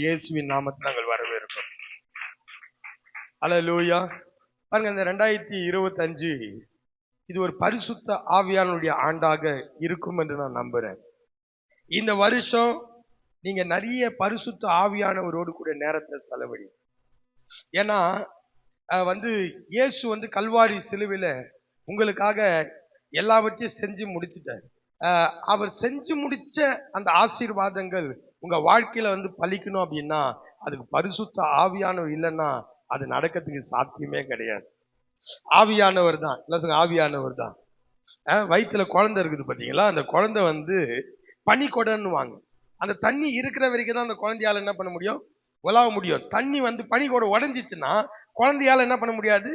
இயேசுவின் நாமத்தை நாங்கள் வரவேற்கிறோம். அல்லேலூயா. பாருங்க, இந்த 2025 இது ஒரு பரிசுத்த ஆவியானுடைய ஆண்டாக இருக்கும் என்று நான் நம்புறேன். இந்த வருஷம் நீங்க நிறைய பரிசுத்த ஆவியானவரோடு கூட நேரத்தை செலவழி. ஏன்னா இயேசு கல்வாரி சிலுவையில உங்களுக்காக எல்லாவற்றையும் செஞ்சு முடிச்சுட்டார். அவர் செஞ்சு முடிச்ச அந்த ஆசீர்வாதங்கள் உங்க வாழ்க்கையில பலிக்கணும் அப்படின்னா அதுக்கு பரிசுத்த ஆவியானவர் இல்லைன்னா அது நடக்கிறதுக்கு சாத்தியமே கிடையாது. ஆவியானவர் தான், இல்ல சொல்லுங்க, ஆவியானவர் தான். வயிற்றுல குழந்தை இருக்குது பாத்தீங்களா, அந்த குழந்தை பனி கொடைன்னு வாங்க. அந்த தண்ணி இருக்கிற வரைக்கும் தான் அந்த குழந்தையால என்ன பண்ண முடியும், உலாவ முடியும். தண்ணி பனி கொடை உடஞ்சிச்சுன்னா குழந்தையால என்ன பண்ண முடியாது.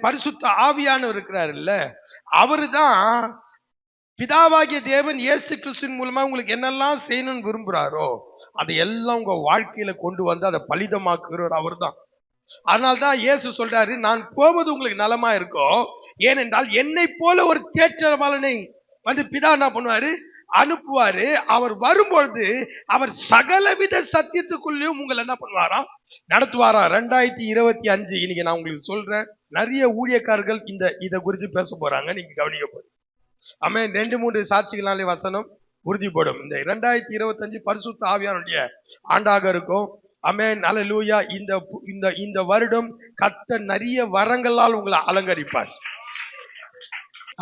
பரிசுத்த ஆவியானவர் இருக்கிறாரு இல்ல, அவரு தான் பிதாவாகிய தேவன் இயேசு கிறிஸ்துவின் மூலமா உங்களுக்கு என்னெல்லாம் செய்யணும்னு விரும்புறாரோ அதை எல்லாம் உங்க வாழ்க்கையில கொண்டு வந்து அதை பலிதமாக்குகிறவர் அவர் தான். அதனால்தான் இயேசு சொல்றாரு, நான் போவது உங்களுக்கு நலமா இருக்கும், ஏனென்றால் என்னை போல ஒரு தேற்றவாளனை பிதா என்ன பண்ணுவாரு, அனுப்புவாரு. அவர் வரும்பொழுது அவர் சகலவித சத்தியத்துக்குள்ளேயும் உங்களை என்ன பண்ணுவாராம், நடத்துவாரா. 2025 இன்னைக்கு நான் உங்களுக்கு சொல்றேன், நிறைய ஊழியக்காரர்கள் இதை குறித்து பேச போறாங்க, நீங்க கவனிக்க போறீங்க. 2-3 சாட்சிகளாலே வசனம் உறுதிப்படும். இந்த 2025 பரிசுத்த ஆவியானுடைய ஆண்டாக இருக்கும். அல்லேலூயா. இந்த வருடம் கர்த்தர் நிறைய வரங்களால் உங்களை அலங்கரிப்பார்.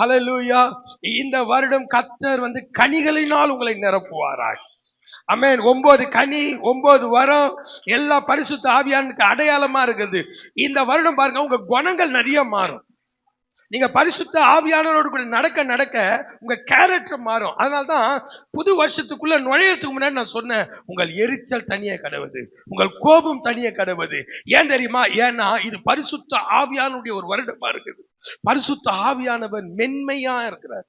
அல்லேலூயா. இந்த வருடம் கர்த்தர் கனிகளினால் உங்களை நிரப்புவாராய். 9 கனி 9 வரம் எல்லா பரிசுத்த ஆவியானுக்கு அடையாளமா இருக்குது. இந்த வருடம் பாருங்க, உங்க குணங்கள் நிறைய மாறும். நீங்க பரிசுத்த ஆவியானவரோடு கூட நடக்க நடக்க உங்க கேரக்டர் மாறும். அதனால்தான் புது வருஷத்துக்குள்ள நுழையத்துக்கு முன்னாடி நான் சொன்னேன், உங்கள் எரிச்சல் தனியே கடவுது, உங்கள் கோபம் தனியே கடவுது. ஏன் தெரியுமா? ஏன்னா இது பரிசுத்த ஆவியானுடைய ஒரு வருடமா இருக்குது. பரிசுத்த ஆவியானவர் மென்மையா இருக்கிறார்,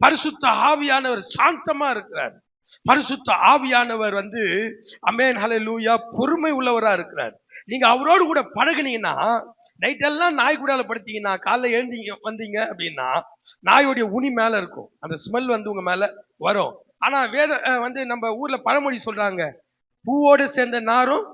பரிசுத்த ஆவியானவர் சாந்தமா இருக்கிறார், பரிசுத்த ஆவியானவர் ஹல்லேலூயா பொறுமை உள்ளவரா இருக்கிறார். நீங்க அவரோடு கூட பழகுனீங்கன்னா, நைட் எல்லாம் நாய் கூடால படுத்தீங்கன்னா காலைல எழுந்தீங்க வந்தீங்க அப்படின்னா நாயோடைய உனி மேல இருக்கும், அந்த ஸ்மெல் உங்க மேல வரும். ஆனா நம்ம ஊர்ல பழமொழி சொல்றாங்க, பூவோடு சேர்ந்த நாரும்.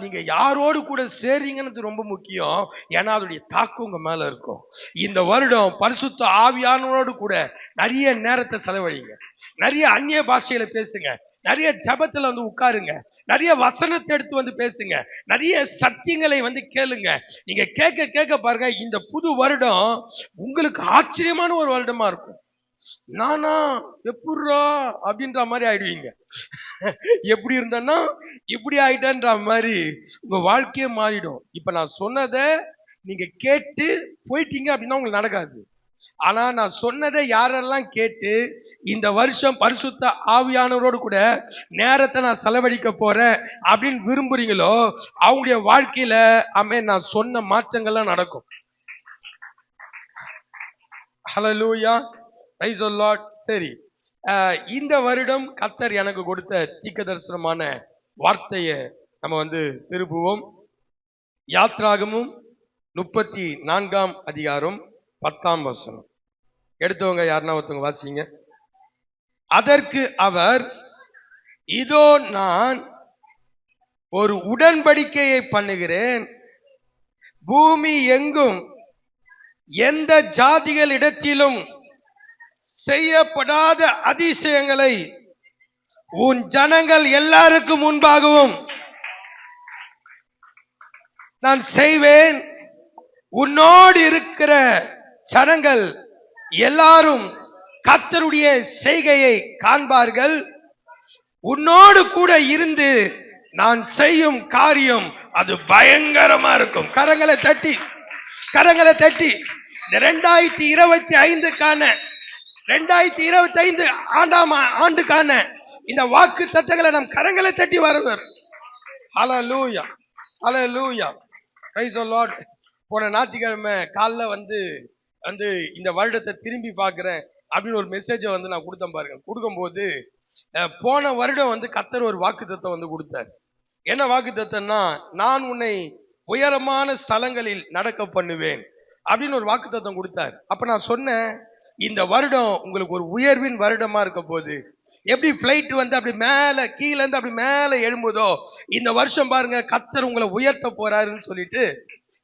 நீங்க யாரோடு கூட சேர்றீங்கன்னு ரொம்ப முக்கியம், ஏன்னா அதோடைய தாக்கம் உங்க மேல இருக்கும். இந்த வருடம் பரிசுத்த ஆவியானவரோடு கூட நிறைய நேரத்தை செலவழிங்க, நிறைய அந்நிய பாஷையில பேசுங்க, நிறைய ஜபத்துல உட்காருங்க, நிறைய வசனத்தை எடுத்து பேசுங்க, நிறைய சத்தியங்களை கேளுங்க. நீங்க கேட்க கேட்க பாருங்க, இந்த புது வருடம் உங்களுக்கு ஆச்சரியமான ஒரு வருடமா இருக்கும். நானா எப்படிரா அப்படின்ற மாதிரி ஆயிடுவீங்க. எப்படி இருந்தேன்னா இப்படி ஆயிட்டேன்ற மாதிரி உங்க வாழ்க்கையே மாறிடும். இப்ப நான் சொன்னதை நீங்க கேட்டு போயிட்டீங்க அப்படின்னா உங்களுக்கு நடக்காது. ஆனா நான் சொன்னதை யாரெல்லாம் கேட்டு இந்த வருஷம் பரிசுத்த ஆவியானவரோடு கூட நேரத்தை நான் செலவழிக்க போறேன் அப்படின்னு விரும்புறீங்களோ அவங்களுடைய வாழ்க்கையில நான் சொன்ன மாற்றங்கள்லாம் நடக்கும். ஹல்லேலூயா. Praise the Lord. சரி, இந்த வருடம் கர்த்தர் எனக்கு கொடுத்த தீர்க்க தரிசனமான வார்த்தையை நம்ம திருப்புவோம். யாத்ராகமும் 34ஆம் அதிகாரம் 10ஆம் வசனம். எடுத்தவங்க யாருன்னா ஒருத்தவங்க வாசிங்க. அதற்கு அவர், இதோ நான் ஒரு உடன்படிக்கையை பண்ணுகிறேன், பூமி எங்கும் எந்த ஜாதிகளிடத்திலும் செய்யப்படாத அதிசயங்களை உன் ஜனங்கள் எல்லாருக்கும் முன்பாகவும் நான் செய்வேன். உன்னோடு இருக்கிற ஜனங்கள் எல்லாரும் கர்த்தருடைய செய்கையை காண்பார்கள். உன்னோடு கூட இருந்து நான் செய்யும் காரியம் அது பயங்கரமா இருக்கும். கரங்களை தட்டி 2025க்கான 2025 ஆண்டுக்கான இந்த வாக்கு தத்தங்களை நம் கரங்களை தட்டி வரவர். ஹல்லேலூயா, ஹல்லேலூயா, பிரைஸ் தி லார்ட். போன ஞாயிற்றுக்கிழமை காலைல இந்த வருடத்தை திரும்பி பார்க்கிறேன் அப்படின்னு ஒரு மெசேஜை நான் கொடுத்தேன் பாருங்க. கொடுக்கும்போது போன வருடம் கர்த்தர் ஒரு வாக்கு தத்தம் கொடுத்தார். என்ன வாக்கு தத்தம்னா, நான் உன்னை உயரமான ஸ்தலங்களில் நடக்க பண்ணுவேன் அப்படின்னு ஒரு வாக்கு தத்தம் கொடுத்தார். அப்ப நான் சொன்னேன், இந்த வருடம் உங்களுக்கு ஒரு உயர்வின் வருடமா இருக்க போகுது. எப்படி பிளைட் வந்து அப்படி மேல கீழே இருந்து அப்படி மேல எழும்புதோ, இந்த வருஷம் பாருங்க கர்த்தர் உங்களை உயர்த்த போறாருன்னு சொல்லிட்டு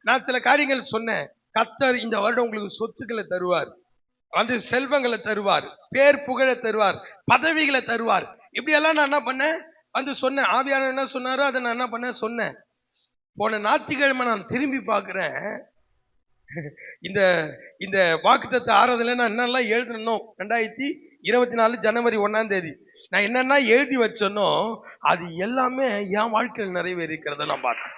நான் சில காரியங்கள் சொன்னேன். கர்த்தர் இந்த வருடம் உங்களுக்கு சொத்துக்களை தருவார், வந்து செல்வங்களை தருவார், பேர் புகழை தருவார், பதவிகளை தருவார். இப்படி எல்லாம் நான் என்ன பண்ணேன் வந்து சொன்னேன். ஆவியானவர் என்ன சொன்னாரோ அதை நான் என்ன பண்ணேன் சொன்னேன். போன ஞாயிற்றுக்கிழமை நான் திரும்பி பார்க்கிறேன். இந்த இந்த வாக்குத்தத்த ஆராதனை நான் என்னெல்லாம் எழுதணும் 2024 ஜனவரி 1ஆம் தேதி நான் என்னென்ன எழுதி வச்சனோ அது எல்லாமே என் வாழ்க்கையில் நிறைவேறிக்கிறத நான் பார்த்தேன்.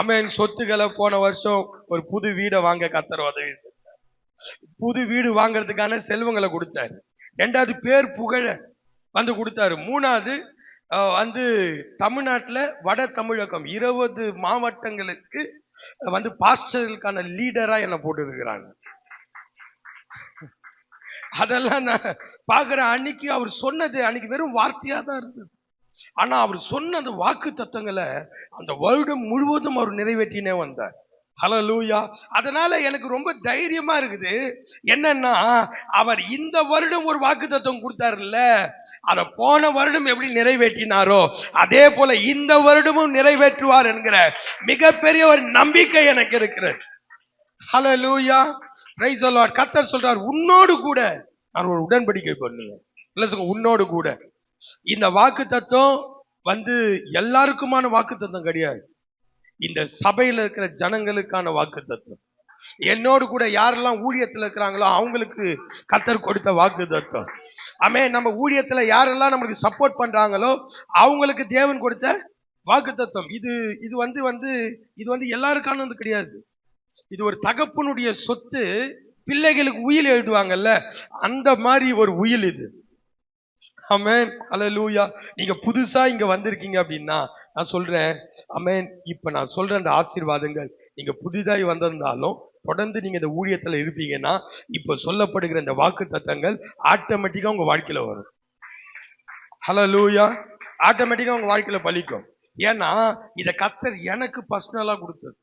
ஆமென். சொத்துக்களை போன வருஷம் ஒரு புது வீடை வாங்க கர்த்தர் உதவி செஞ்சார். புது வீடு வாங்குறதுக்கான செல்வங்களை கொடுத்தாரு. 2வது பேர் புகழ வந்து கொடுத்தாரு. 3வது வந்து தமிழ்நாட்டுல வட தமிழகம் 20 மாவட்டங்களுக்கு வந்து பாஸ்டர்களுக்கான லீடரா என்ன போட்டு இருக்கிறாங்க. அதெல்லாம் நான் பாக்குற அன்னைக்கு அவர் சொன்னது அன்னைக்கு வெறும் வார்த்தையா தான் இருந்தது. ஆனா அவர் சொன்ன அந்த வாக்கு தத்தங்களை அந்த வருடம் முழுவதும் அவர் நிறைவேற்றினே வந்தார். ஹல்லேலூயா. அதனால எனக்கு ரொம்ப தைரியமா இருக்குது. என்னன்னா அவர் இந்த வருடம் ஒரு வாக்குத்தத்தம் கொடுத்தாருல்ல, அத போன வருடம் எப்படி நிறைவேற்றினாரோ அதே போல இந்த வருடமும் நிறைவேற்றுவார் என்கிற மிகப்பெரிய ஒரு நம்பிக்கை எனக்கு இருக்கிறது. ஹல்லேலூயா. Praise the Lord. கர்த்தர் சொல்றார், உன்னோடு கூட நான் ஒரு உடன்படிக்கை பண்ணுவேன். இல்ல சொல்லுங்க, உன்னோடு கூட. இந்த வாக்குத்தத்தம் வந்து எல்லாருக்குமான வாக்குத்தத்தம் கிடையாது. இந்த சபையில இருக்கிற ஜனங்களுக்கான வாக்குத்தத்தம். என்னோடு கூட யாரெல்லாம் ஊழியத்துல இருக்கிறாங்களோ அவங்களுக்கு கர்த்தர் கொடுத்த வாக்குத்தத்தம். ஆமென். நம்ம ஊழியத்துல யாரெல்லாம் நமக்கு சப்போர்ட் பண்றாங்களோ அவங்களுக்கு தேவன் கொடுத்த வாக்குத்தத்தம். இது வந்து எல்லாருக்கானது கிடையாது. இது ஒரு தகப்பனுடைய சொத்து. பிள்ளைகளுக்கு உயில் எழுதுவாங்கல்ல, அந்த மாதிரி ஒரு உயில் இது. ஆமென். ஹல்லேலூயா. நீங்க புதுசா இங்க வந்திருக்கீங்க அப்படின்னா நான் சொல்றேன், ஆமென், இப்ப நான் சொல்ற அந்த ஆசீர்வாதங்கள் நீங்க புதிதாய் வந்திருந்தாலும் தொடர்ந்து நீங்க இந்த ஊழியத்துல இருப்பீங்கன்னா இப்ப சொல்லப்படுகிற இந்த வாக்கு தத்தங்கள் ஆட்டோமேட்டிக்கா உங்க வாழ்க்கையில வரும். ஹல்லேலூயா. ஆட்டோமேட்டிக்கா உங்க வாழ்க்கையில பலிக்கும். ஏன்னா இத கர்த்தர் எனக்கு பர்சனலா கொடுத்தது.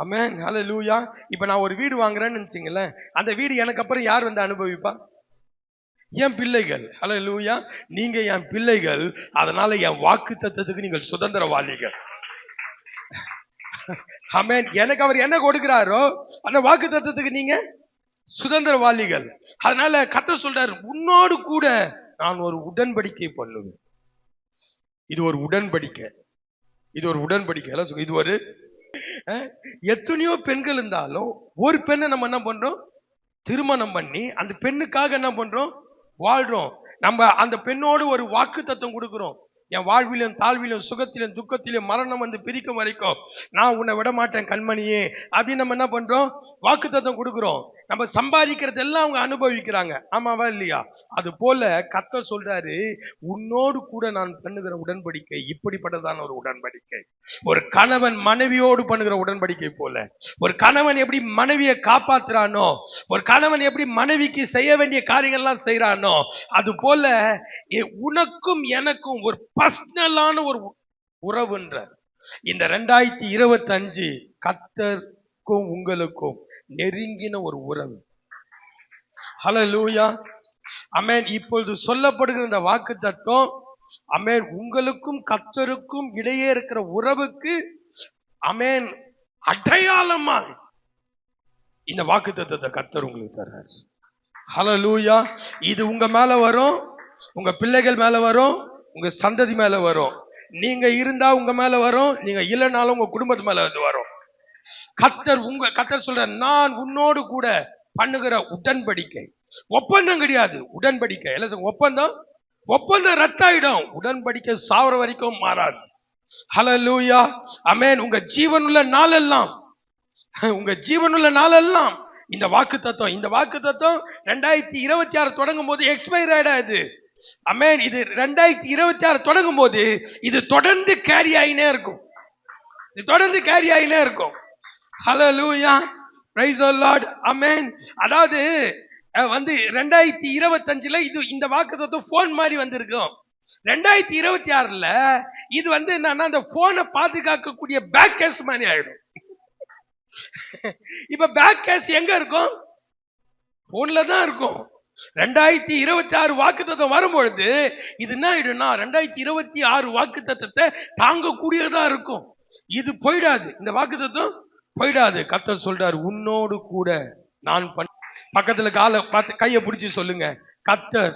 ஆமென். ஹல்லேலூயா. இப்ப நான் ஒரு வீடு வாங்குறேன்னு நினைச்சீங்களேன், அந்த வீடு எனக்கு அப்புறம் யார் வந்து அனுபவிப்பா? என் பிள்ளைகள். ஹல்லேலூயா. நீங்க என் பிள்ளைகள். அதனால என் வாக்கு தத்தத்துக்கு நீங்கள் சுதந்திரவாளிகள். ஆமென். எனக்கு அவர் என்ன கொடுக்கிறாரோ அந்த வாக்கு தத்தத்துக்கு நீங்க சுதந்திரவாளிகள். அதனால கர்த்தர் சொல்றாரு, உன்னோடு கூட நான் ஒரு உடன்படிக்கை பண்ணுவேன். இது ஒரு உடன்படிக்கை. இது ஒரு உடன்படிக்கை. இது ஒரு எத்தனையோ பெண்கள் இருந்தாலும் ஒரு பெண்ணை நம்ம என்ன பண்றோம்? திருமணம் பண்ணி அந்த பெண்ணுக்காக என்ன பண்றோம்? வாழ்றோம். நம்ம அந்த பெண்ணோடு ஒரு வாக்கு தத்தம் கொடுக்கிறோம். என் வாழ்விலும் தாழ்விலும் சுகத்திலும் துக்கத்திலும் மரணம் வந்து பிரிக்கும் வரைக்கும் நான் உன்னை விட மாட்டேன் கண்மணியே அப்படின்னு நம்ம என்ன பண்றோம்? வாக்கு தத்தம் கொடுக்கிறோம். நம்ம சம்பாதிக்கிறது எல்லாம் அவங்க அனுபவிக்கிறாங்க. ஆமாவா இல்லையா? அது போல கர்த்தர் சொல்றாரு, உன்னோடு கூட நான் பண்ணுகிற உடன்படிக்கை இப்படிப்பட்டதான ஒரு உடன்படிக்கை. ஒரு கணவன் மனைவியோடு பண்ணுகிற உடன்படிக்கை போல, ஒரு கணவன் எப்படி மனைவியை காப்பாத்துறானோ, ஒரு கணவன் எப்படி மனைவிக்கு செய்ய வேண்டிய காரியங்கள்லாம் செய்யறானோ, அது போல உனக்கும் எனக்கும் ஒரு பர்சனலான ஒரு உறவுன்ற இந்த 2025 கர்த்தருக்கும் உங்களுக்கும் நெருங்கின ஒரு உறவு. ஹல்லேலூயா. ஆமென். இப்பொழுது சொல்லப்படுகிற இந்த வாக்கு தத்துவம், ஆமென், உங்களுக்கும் கர்த்தருக்கும் இடையே இருக்கிற உறவுக்கு, ஆமென், அடையாளமா இந்த வாக்கு தத்துவத்தை கர்த்தர் உங்களுக்கு தர்றார். ஹல்லேலூயா. இது உங்க மேல வரும், உங்க பிள்ளைகள் மேல வரும், உங்க சந்ததி மேல வரும். நீங்க இருந்தா உங்க மேல வரும், நீங்க இல்லைனாலும் உங்க குடும்பத்து மேல வந்து வரும். கர்த்தர் சொல்ற, நான் உன்னோடு கூட பண்ணுகிற உடன்படிக்கை. ஒப்பந்தம் கிடையாது, உடன்படிக்கை. ஒப்பந்தம் ஒப்பந்தம் ரத்தாயிடும், உடன்படிக்கை சாவர வரைக்கும் மாறாது. ஹல்லேலூயா. ஆமென். உங்க ஜீவனுள்ள நாளெல்லாம், உங்க ஜீவனுள்ள நாளெல்லாம் இந்த வாக்கு தத்துவம், இந்த வாக்கு தத்துவம் 2026 தொடங்கும் போது எக்ஸ்பைர் ஆயிடாது. ஆமென். இது 2026 தொடங்கும் போது இது தொடர்ந்து கேரி ஆயினே இருக்கும். இது தொடர்ந்து கேரி ஆயினே இருக்கும். Hallelujah. Praise the Lord. Amen. அதாவது வந்து 2025ல இது இந்த வாக்குத்தத்தம் போன் மாதிரி வந்திருக்கும். 2026ல இது வந்து என்னன்னா அந்த போனை பாதுகாக்கக்கூடிய பேக் கேஸ் மாதிரி ஆயிடும். இப்ப பேக் கேஸ் எங்க இருக்கும்? போன்ல தான் இருக்கும். 2026 வாக்குத்தத்தம் வரும்பொழுது இது என்ன ஆயிடும்னா 2026 வாக்குத்தத்தத்தை தாங்கக்கூடியதா இருக்கும். இது போயிடாது, இந்த வாக்குத்தத்தம் போயிடாது. கர்த்தர் சொல்றாரு, உன்னோடு கூட நான் பக்கத்துல காலை பார்த்து கையை பிடிச்சி சொல்லுங்க, கர்த்தர்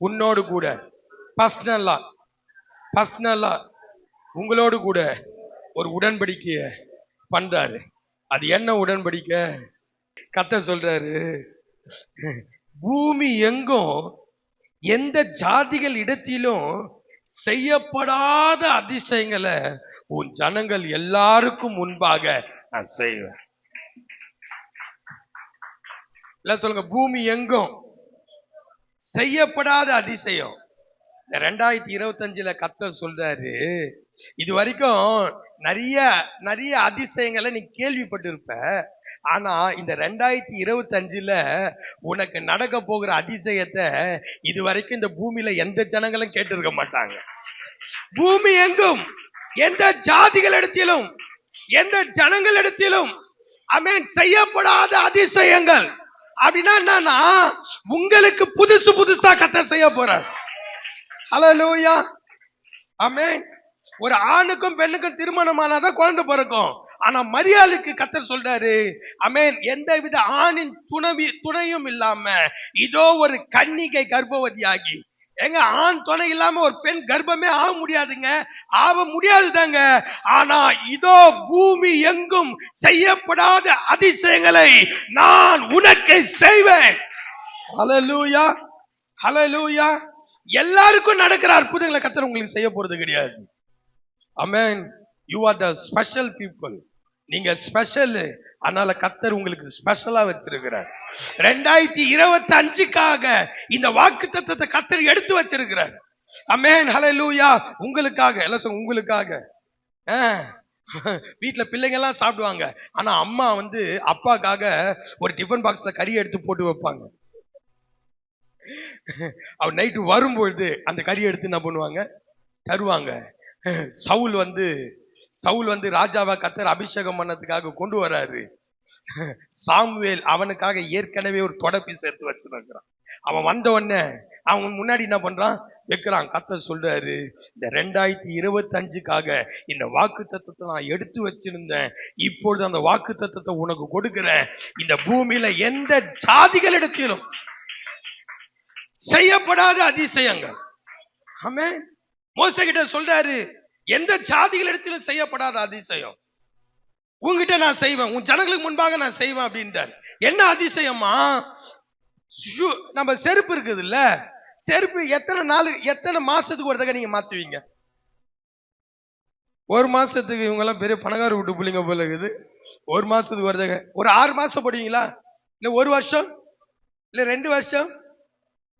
உன்னோடு கூட பர்சனலா உங்களோடு கூட ஒரு உடன்படிக்கைய பண்றாரு. அது என்ன உடன்படிக்கை? கர்த்தர் சொல்றாரு, பூமி எங்கும் எந்த ஜாதிகள் இடத்திலும் செய்யப்படாத அதிசயங்களை உன் ஜனங்கள் எல்லாருக்கும் முன்பாக நான் செய்வேன். சொல்லுங்க, பூமி எங்கும் செய்யப்படாத அதிசயம். 2025 கர்த்தர் சொல்றாரு, இது வரைக்கும் நிறைய அதிசயங்களை நீ கேள்விப்பட்டிருப்ப. ஆனா இந்த 2025 உனக்கு நடக்க போகிற அதிசயத்தை இது வரைக்கும் இந்த பூமியில எந்த ஜனங்களும் கேட்டிருக்க மாட்டாங்க. பூமி எங்கும் எந்த ஜாதிகளிடத்திலும் எந்த ஜனங்களிடத்திலும் ஆமென் செய்யப்படாத அதிசயங்கள். அப்படின்னா என்னன்னா, உங்களுக்கு புதுசா கர்த்தர் செய்ய போறார். ஹல்லேலூயா, ஆமென். ஒரு ஆணுக்கும் பெண்ணுக்கும் திருமணமானாதான் குழந்தை பிறக்கும். ஆனா மரியாளுக்கு கர்த்தர் சொல்றாரு, ஆமென், எந்த வித ஆணின் துணையும் இல்லாம இதோ ஒரு கன்னிகை கர்ப்பவதியாகி. எங்க ஆண் துணை இல்லாம ஒரு பெண் கர்ப்பமே ஆக முடியாதுங்க, ஆக முடியாதுதாங்க. ஆனா இதோ பூமி எங்கும் செய்யப்படாத அதிசயங்களை நான் உனக்கு செய்வேன். ஹல்லேலூயா, ஹல்லேலூயா. எல்லாருக்கும் நடக்கிற அற்புதங்களை கர்த்தர் உங்களுக்கு செய்ய போறது கிடையாது. ஆமென். You are the special people. நீங்க ஸ்பெஷல். அதனால கர்த்தர் உங்களுக்கு ஸ்பெஷலா வச்சிருக்கிறார். 2025க்காக இந்த வாக்குத்தத்தத்தை கர்த்தர் எடுத்து வச்சிருக்கிறார். ஆமென், ஹல்லேலூயா. உங்களுக்காக, எல்லாம் சொல்லுங்க, உங்களுக்காக. வீட்டுல பிள்ளைங்க எல்லாம் சாப்பிடுவாங்க. ஆனா அம்மா அப்பாக்காக ஒரு டிஃபன் பாக்ஸ்ல கறி எடுத்து போட்டு வைப்பாங்க. அவர் நைட்டு வரும்பொழுது அந்த கறி எடுத்து என்ன பண்ணுவாங்க, தருவாங்க. சவுல் ராஜாவா கர்த்தர் அபிஷேகம் பண்ணதுக்காக கொண்டு வராரு. சாமுவேல் அவனுக்காக ஏற்கனவே ஒரு தொடப்பி சேர்த்து வச்சிருக்கிறான். அவன் வந்த உடனே அவன் முன்னாடி என்ன பண்றான், வைக்கிறான். கர்த்தர் சொல்றாரு, இந்த 2025க்காக இந்த வாக்கு தத்தத்தை நான் எடுத்து வச்சிருந்தேன். இப்பொழுது அந்த வாக்கு தத்தத்தை உனக்கு கொடுக்கிறேன். இந்த பூமியில எந்த ஜாதிகளிடத்திலும் செய்யப்படாத அதிசயங்கள். ஆமென். மோசே கிட்ட சொல்றாரு, எந்த ஜாதிகள் இடத்திலும் செய்யப்படாத அதிசயம் உங்ககிட்ட நான் செய்வேன், உன் ஜனங்களுக்கு முன்பாக நான் செய்வேன் அப்படின்றார். என்ன அதிசயமா? நம்ம செருப்பு இருக்குது இல்ல, செருப்பு எத்தனை மாசத்துக்கு ஒரு தடவை நீங்க மாத்துவீங்க? ஒரு மாசத்துக்கு. இவங்க எல்லாம் பெரிய பணக்கார விட்டு பிள்ளைங்க போல இருக்குது. ஒரு மாசத்துக்கு ஒரு தடவை. ஒரு 6 மாசம் போடுவீங்களா? இல்ல 1 வருஷம்? இல்ல 2 வருஷம்?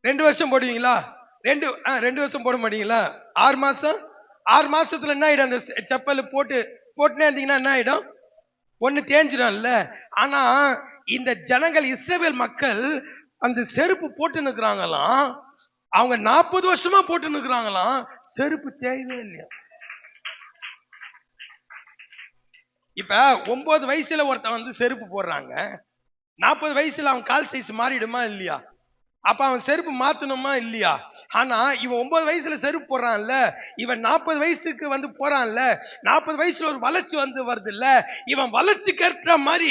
2 வருஷம் போடுவீங்களா? 2 வருஷம் போட மாட்டீங்களா? 6 மாசம்? 6 மாசத்துல என்ன ஆயிடும்? அந்த செப்பல் போட்டுனே இருந்தீங்கன்னா என்ன ஆயிடும்? ஒண்ணு தேஞ்சிடும்ல. ஆனா இந்த ஜனங்கள், இஸ்ரவேல் மக்கள் அந்த செருப்பு போட்டு நிக்கிறாங்களாம். அவங்க 40 வருஷமா போட்டு நிக்கிறாங்களாம், செருப்பு தேயவே இல்லையா. இப்ப 9 வயசுல ஒருத்தன் செருப்பு போடுறாங்க, 40 வயசுல அவன் கால் சைஸ் மாறிடுமா இல்லையா? அப்ப அவன் செருப்பு மாத்தணுமா இல்லையா? ஆனா இவன் 9 வயசுல செருப்பு போடுறான்ல, இவன் 40 வயசுக்கு போறான்ல, 40 வயசுல ஒரு வளர்ச்சி வருது இல்ல, இவன் வளர்ச்சி கேட்கிற மாதிரி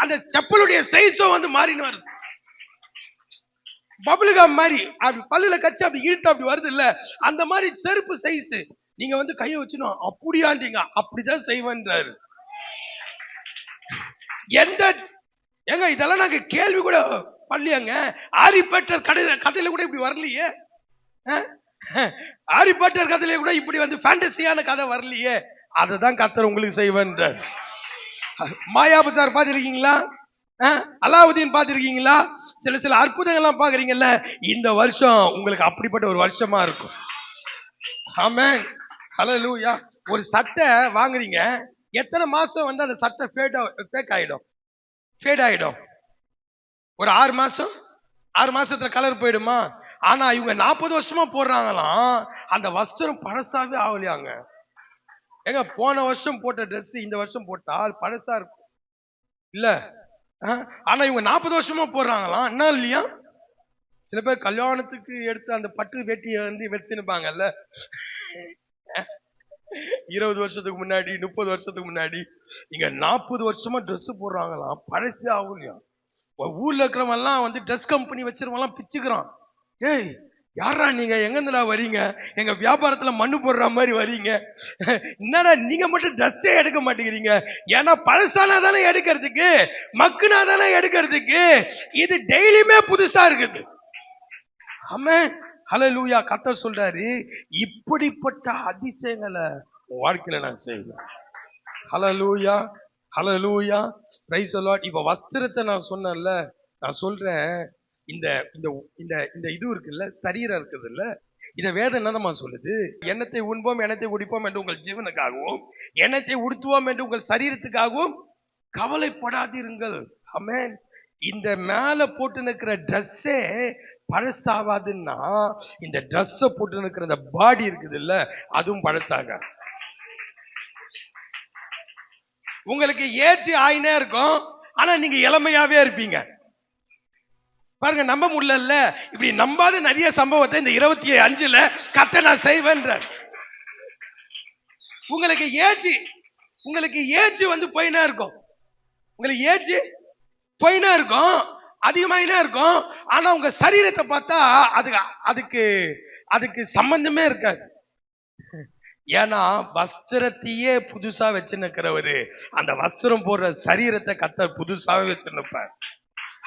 அந்த செப்பலுடைய சைஸும் மாறின்னு வருது. பபுல்காம் மாதிரி அப்படி பல்லுல கட்சி அப்படி இழுத்து அப்படி வருது இல்ல, அந்த மாதிரி செருப்பு சைஸ். நீங்க கையை வச்சுனோம் அப்படியாண்டீங்க, அப்படிதான் செய்வேன்றாரு. எங்க இதெல்லாம் நாங்க கேள்வி கூட பள்ளியாங்க. ஹாரி பாட்டர் கதையில கூட இப்படி வரலையே. ஹாரி பாட்டர் கதையில கூட இப்படி ஃபேண்டசியான கதை வரலையே. அதுதான் கர்த்தர் உங்களுக்கு செய்வேன்றார். மாயாபஜார் பாத்திருக்கீங்களா? அலாவுதீன் பாத்திருக்கீங்களா? சில அற்புதங்கள்லாம் பாக்குறீங்கல்ல. இந்த வருஷம் உங்களுக்கு அப்படிப்பட்ட ஒரு வருஷமா இருக்கும். ஆமென், ஹல்லேலூயா. ஒரு சட்டை வாங்குறீங்க, எத்தனை மாசம் அந்த சட்டை ஃபேட் ஆயிடும்? ஒரு 6 மாசம்? 6 மாசத்துல கலர் போயிடுமா? ஆனா இவங்க 40 வருஷமா போடுறாங்களாம், அந்த வஸ்திரம் பழசாவே ஆகலையாங்க. ஏங்க, போன வருஷம் போட்ட ட்ரெஸ் இந்த வருஷம் போட்டா பழசா இருக்கும் இல்ல? ஆனா இவங்க 40 வருஷமா போடுறாங்களாம், என்ன இல்லையா? சில பேர் கல்யாணத்துக்கு எடுத்து அந்த பட்டு வேட்டியை வந்து வச்சுருப்பாங்கல்ல, 20 வருஷத்துக்கு முன்னாடி 30 வருஷத்துக்கு முன்னாடி, இங்க 40 வருஷமா ட்ரெஸ் போடுறாங்களாம், பழசே ஆகலையா? ஊர்ல இருக்கிறவங்க எல்லாம் வந்து ட்ரெஸ் கம்பெனி வச்சிருவங்க எல்லாம் பிச்சுக்கிறான். ஏய் யாரா நீங்க, எங்க இருந்துடா வரீங்க, எங்க வியாபாரத்துல மண்ணு போடுற மாதிரி வரீங்க, என்னடா நீங்க மட்டும் ட்ரெஸ்ஸே எடுக்க மாட்டேங்கிறீங்க? ஏன்னா பழசானா தானே எடுக்கிறதுக்கு, மக்குனா தானே எடுக்கிறதுக்கு, இது டெய்லியுமே புதுசா இருக்குது. ஆமென், ஹல்லேலூயா. கர்த்தர் சொல்றாரு, இப்படிப்பட்ட அதிசயங்களை வாழ்க்கையில நான் செய்வேன். ஹல்லேலூயா, ஹல்லேலூயா, பிரைஸ் தி லார்ட். இப்ப வஸ்திரத்தை நான் சொன்னேன்ல, நான் சொல்றேன், இந்த இந்த இந்த இது இருக்குல்ல, சரீரம் இருக்குது இல்ல, இத வேதம் என்னமா சொல்லுது? எண்ணத்தை உண்போம் எண்ணத்தை குடிப்போம் என்று உங்கள் ஜீவனுக்காகவும் எண்ணத்தை உடுத்துவோம் என்று உங்கள் சரீரத்துக்காகவும் கவலைப்படாதீர்கள். ஆமென். இந்த மேல போட்டு நிற்கிற ட்ரெஸ்ஸே பழசாவாதுன்னா, இந்த ட்ரெஸ் போட்டு நிற்கிற இந்த பாடி இருக்குது இல்ல, அதுவும் பழசாக. உங்களுக்கு ஏஜ் ஆயினே இருக்கும், ஆனா நீங்க இளமையாவே இருப்பீங்க. பாருங்க, நம்ப முடியல. இப்படி நம்பாத நிறைய சம்பவத்தை இந்த 25ல கர்த்தர் நான் செய்வேன். உங்களுக்கு ஏஜ் வந்து போயினா இருக்கும், உங்களுக்கு ஏஜ் போயினா இருக்கும், அதிகமாயினா இருக்கும். ஆனா உங்க சரீரத்தை பார்த்தா அதுக்கு சம்பந்தமே இருக்காது. ஏன்னா வஸ்திரத்தையே புதுசா வச்சு நிக்கிறவரு அந்த வஸ்திரம் போடுற சரீரத்தை கர்த்தர் புதுசாவே வச்சு நிற்பார்.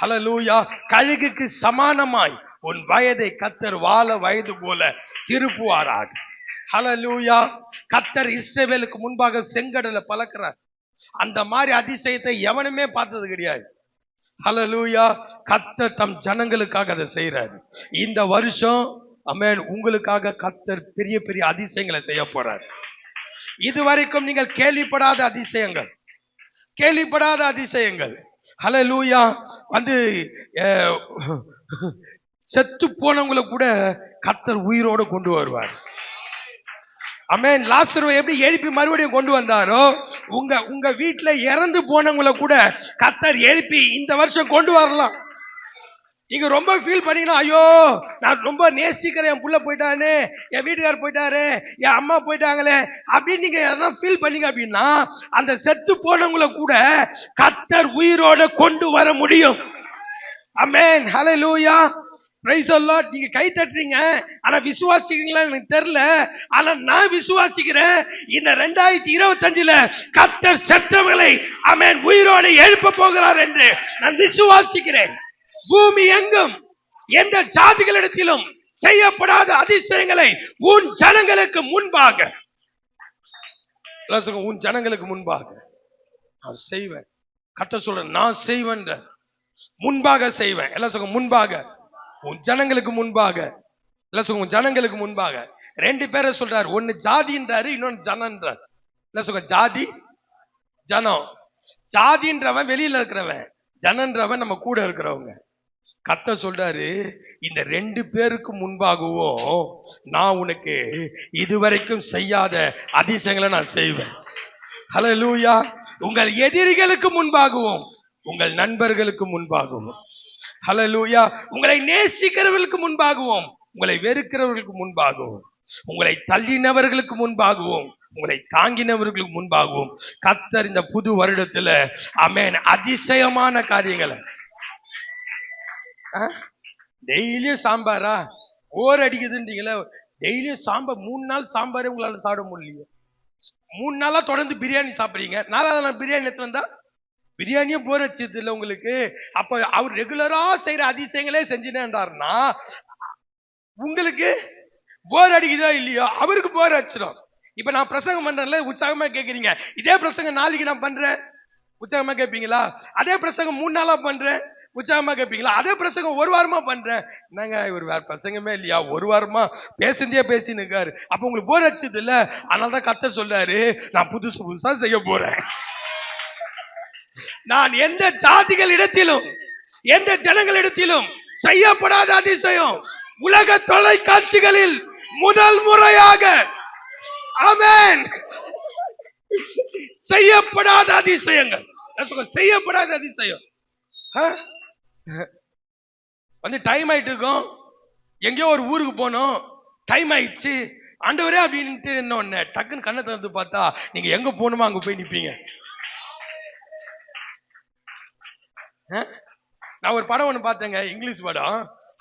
ஹல்லேலூயா. கழுகுக்கு சமானமாய் உன் வயதை கர்த்தர் வாழ வயது போல திருப்புவாராக. ஹல்லேலூயா. கர்த்தர் இஸ்ரவேலுக்கு முன்பாக செங்கடலை பலக்கிறார். அந்த மாதிரி அதிசயத்தை எவனுமே பார்த்தது கிடையாது. ஹல்லேலூயா. கர்த்தர் தம் ஜனங்களுக்காக அதை செய்யறாரு. இந்த வருஷம் ஆமென், உங்களுக்காக கர்த்தர் பெரிய பெரிய அதிசயங்களை செய்ய போறார். இதுவரைக்கும் நீங்கள் கேள்விப்படாத அதிசயங்கள். ஹல்லேலூயா. வந்து செத்து போனவங்களை கூட கர்த்தர் உயிரோடு கொண்டு வருவார். ஆமென். லாசருவை எப்படி எழுப்பி மறுபடியும் கொண்டு வந்தாரோ, உங்க வீட்டுல இறந்து போனவங்களை கூட கர்த்தர் எழுப்பி இந்த வருஷம் கொண்டு வரலாம். நீங்க ரொம்ப ஃபீல் பண்ணீங்கன்னா, ஐயோ நான் ரொம்ப நேசிக்கிறேன், என் புள்ள போயிட்டானே, என் வீட்டுக்காரர் போயிட்டாரு, என் அம்மா போயிட்டாங்களே அப்படின்னு நீங்க எதனா ஃபீல் பண்ணீங்க அப்படின்னா, அந்த செத்து போனவங்களை கூட கர்த்தர் உயிரோட கொண்டு வர முடியும். ஆமென், ஹல்லேலூயா, பிரைஸ் தி லார்ட். நீங்க கை தட்டுறீங்க, ஆனா விசுவாசிக்கிறீங்களா எனக்கு தெரியல. ஆனா நான் விசுவாசிக்கிறேன், இந்த 2025ல கர்த்தர் செத்தவர்களை ஆமென் உயிரோடு எழுப்ப போகிறார் என்று நான் விசுவாசிக்கிறேன். பூமி எங்கும் எந்த ஜாதிகளிடத்திலும் செய்யப்படாத அதிசயங்களை உன் ஜனங்களுக்கு முன்பாக, உன் ஜனங்களுக்கு முன்பாக நான் செய்வேன். கர்த்தர் சொல்றேன், நான் செய்வேன், முன்பாக செய்வேன். எல்லாம் சொல்லுங்க, முன்பாக, உன் ஜனங்களுக்கு முன்பாக. எல்லாம் சொல்லுங்க, உன் ஜனங்களுக்கு முன்பாக. 2 பேரை சொல்றாரு, ஒன்னு ஜாதின்றாரு, இன்னொன்னு ஜனன்றார். என்ன சொல்லுங்க, ஜாதி ஜனம். ஜாதின்றவன் வெளியில இருக்கிறவன், ஜனன்றவன் நம்ம கூட இருக்கிறவங்க. கர்த்தர் சொல்றாரு, இந்த 2 பேருக்கு முன்பாகவும் நான் உனக்கு இதுவரைக்கும் செய்யாத அதிசயங்களை நான் செய்வேன். ஹல்லேலூயா. உங்கள் எதிரிகளுக்கு முன்பாகவும் உங்கள் நண்பர்களுக்கு முன்பாகவும், ஹல்லேலூயா, உங்களை நேசிக்கிறவர்களுக்கு முன்பாகவும் உங்களை வெறுக்கிறவர்களுக்கு முன்பாகவும், உங்களை தள்ளினவர்களுக்கு முன்பாகவும் உங்களை தாங்கினவர்களுக்கு முன்பாகவும் கர்த்தர் இந்த புது வருடத்துல ஆமென் அதிசயமான காரியங்களை. டெய்லியும் சாம்பாரா, ஓர் அடிக்குதுன்றீங்களா? டெய்லியும் சாம்பார், 3 நாள் சாம்பாரே உங்களால சாப்பிட முடியல. 3 நாளா தொடர்ந்து பிரியாணி சாப்பிடுறீங்க. 4வது நாள் பிரியாணி எடுத்து வந்தா பிரியாணியும் போர் அடிச்சது இல்லை உங்களுக்கு. அப்ப அவர் ரெகுலரா செய்யற அதிசயங்களே செஞ்சுட்டே இருந்தாருன்னா உங்களுக்கு போர் அடிக்குதோ இல்லையோ, அவருக்கு போர் அடிச்சிடும். இப்ப நான் பிரசங்கம் பண்றேன்ல, உற்சாகமா கேட்கறீங்க. இதே பிரசங்கம் நாளைக்கு நான் பண்றேன், உற்சாகமா கேட்பீங்களா? அதே பிரசங்கம் 3 நாளா பண்றேன், உற்சாகமா கேட்பீங்களா? அதே பிரசங்கம் 1 வாரமா பண்றேன், என்னங்க இவர் வேற பிரசங்கமே இல்லையா, 1 வாரமா பேசின்னு இருக்காரு, அப்ப உங்களுக்கு போர் அடிச்சது இல்ல. அதனாலதான் கர்த்தர் சொல்றாரு, நான் புதுசா செய்ய போறேன். நான் எந்த ஜாதிகளிடத்திலும் எந்த ஜனங்களிடத்திலும் செய்யப்படாத அதிசயம் உலக தொலைக்காட்சிகளில் முதல் முறையாக ஆமென் செய்யப்படாத அதிசயங்கள், செய்யப்படாத அதிசயம். வந்து டைம் ஆயிட்டு இருக்கும், எங்கேயோ ஒரு ஊருக்கு போனோம், டைம் ஆயிடுச்சு, ஆண்டவரே அப்படின்ட்டு இன்னொன்னு டக்குன்னு கண்ணை திறந்து பார்த்தா நீங்க எங்க போகணுமோ அங்க போய் நிப்பீங்க. நான் ஒரு படம் ஒண்ணு பார்த்தேங்க, இங்கிலீஷ் படம்.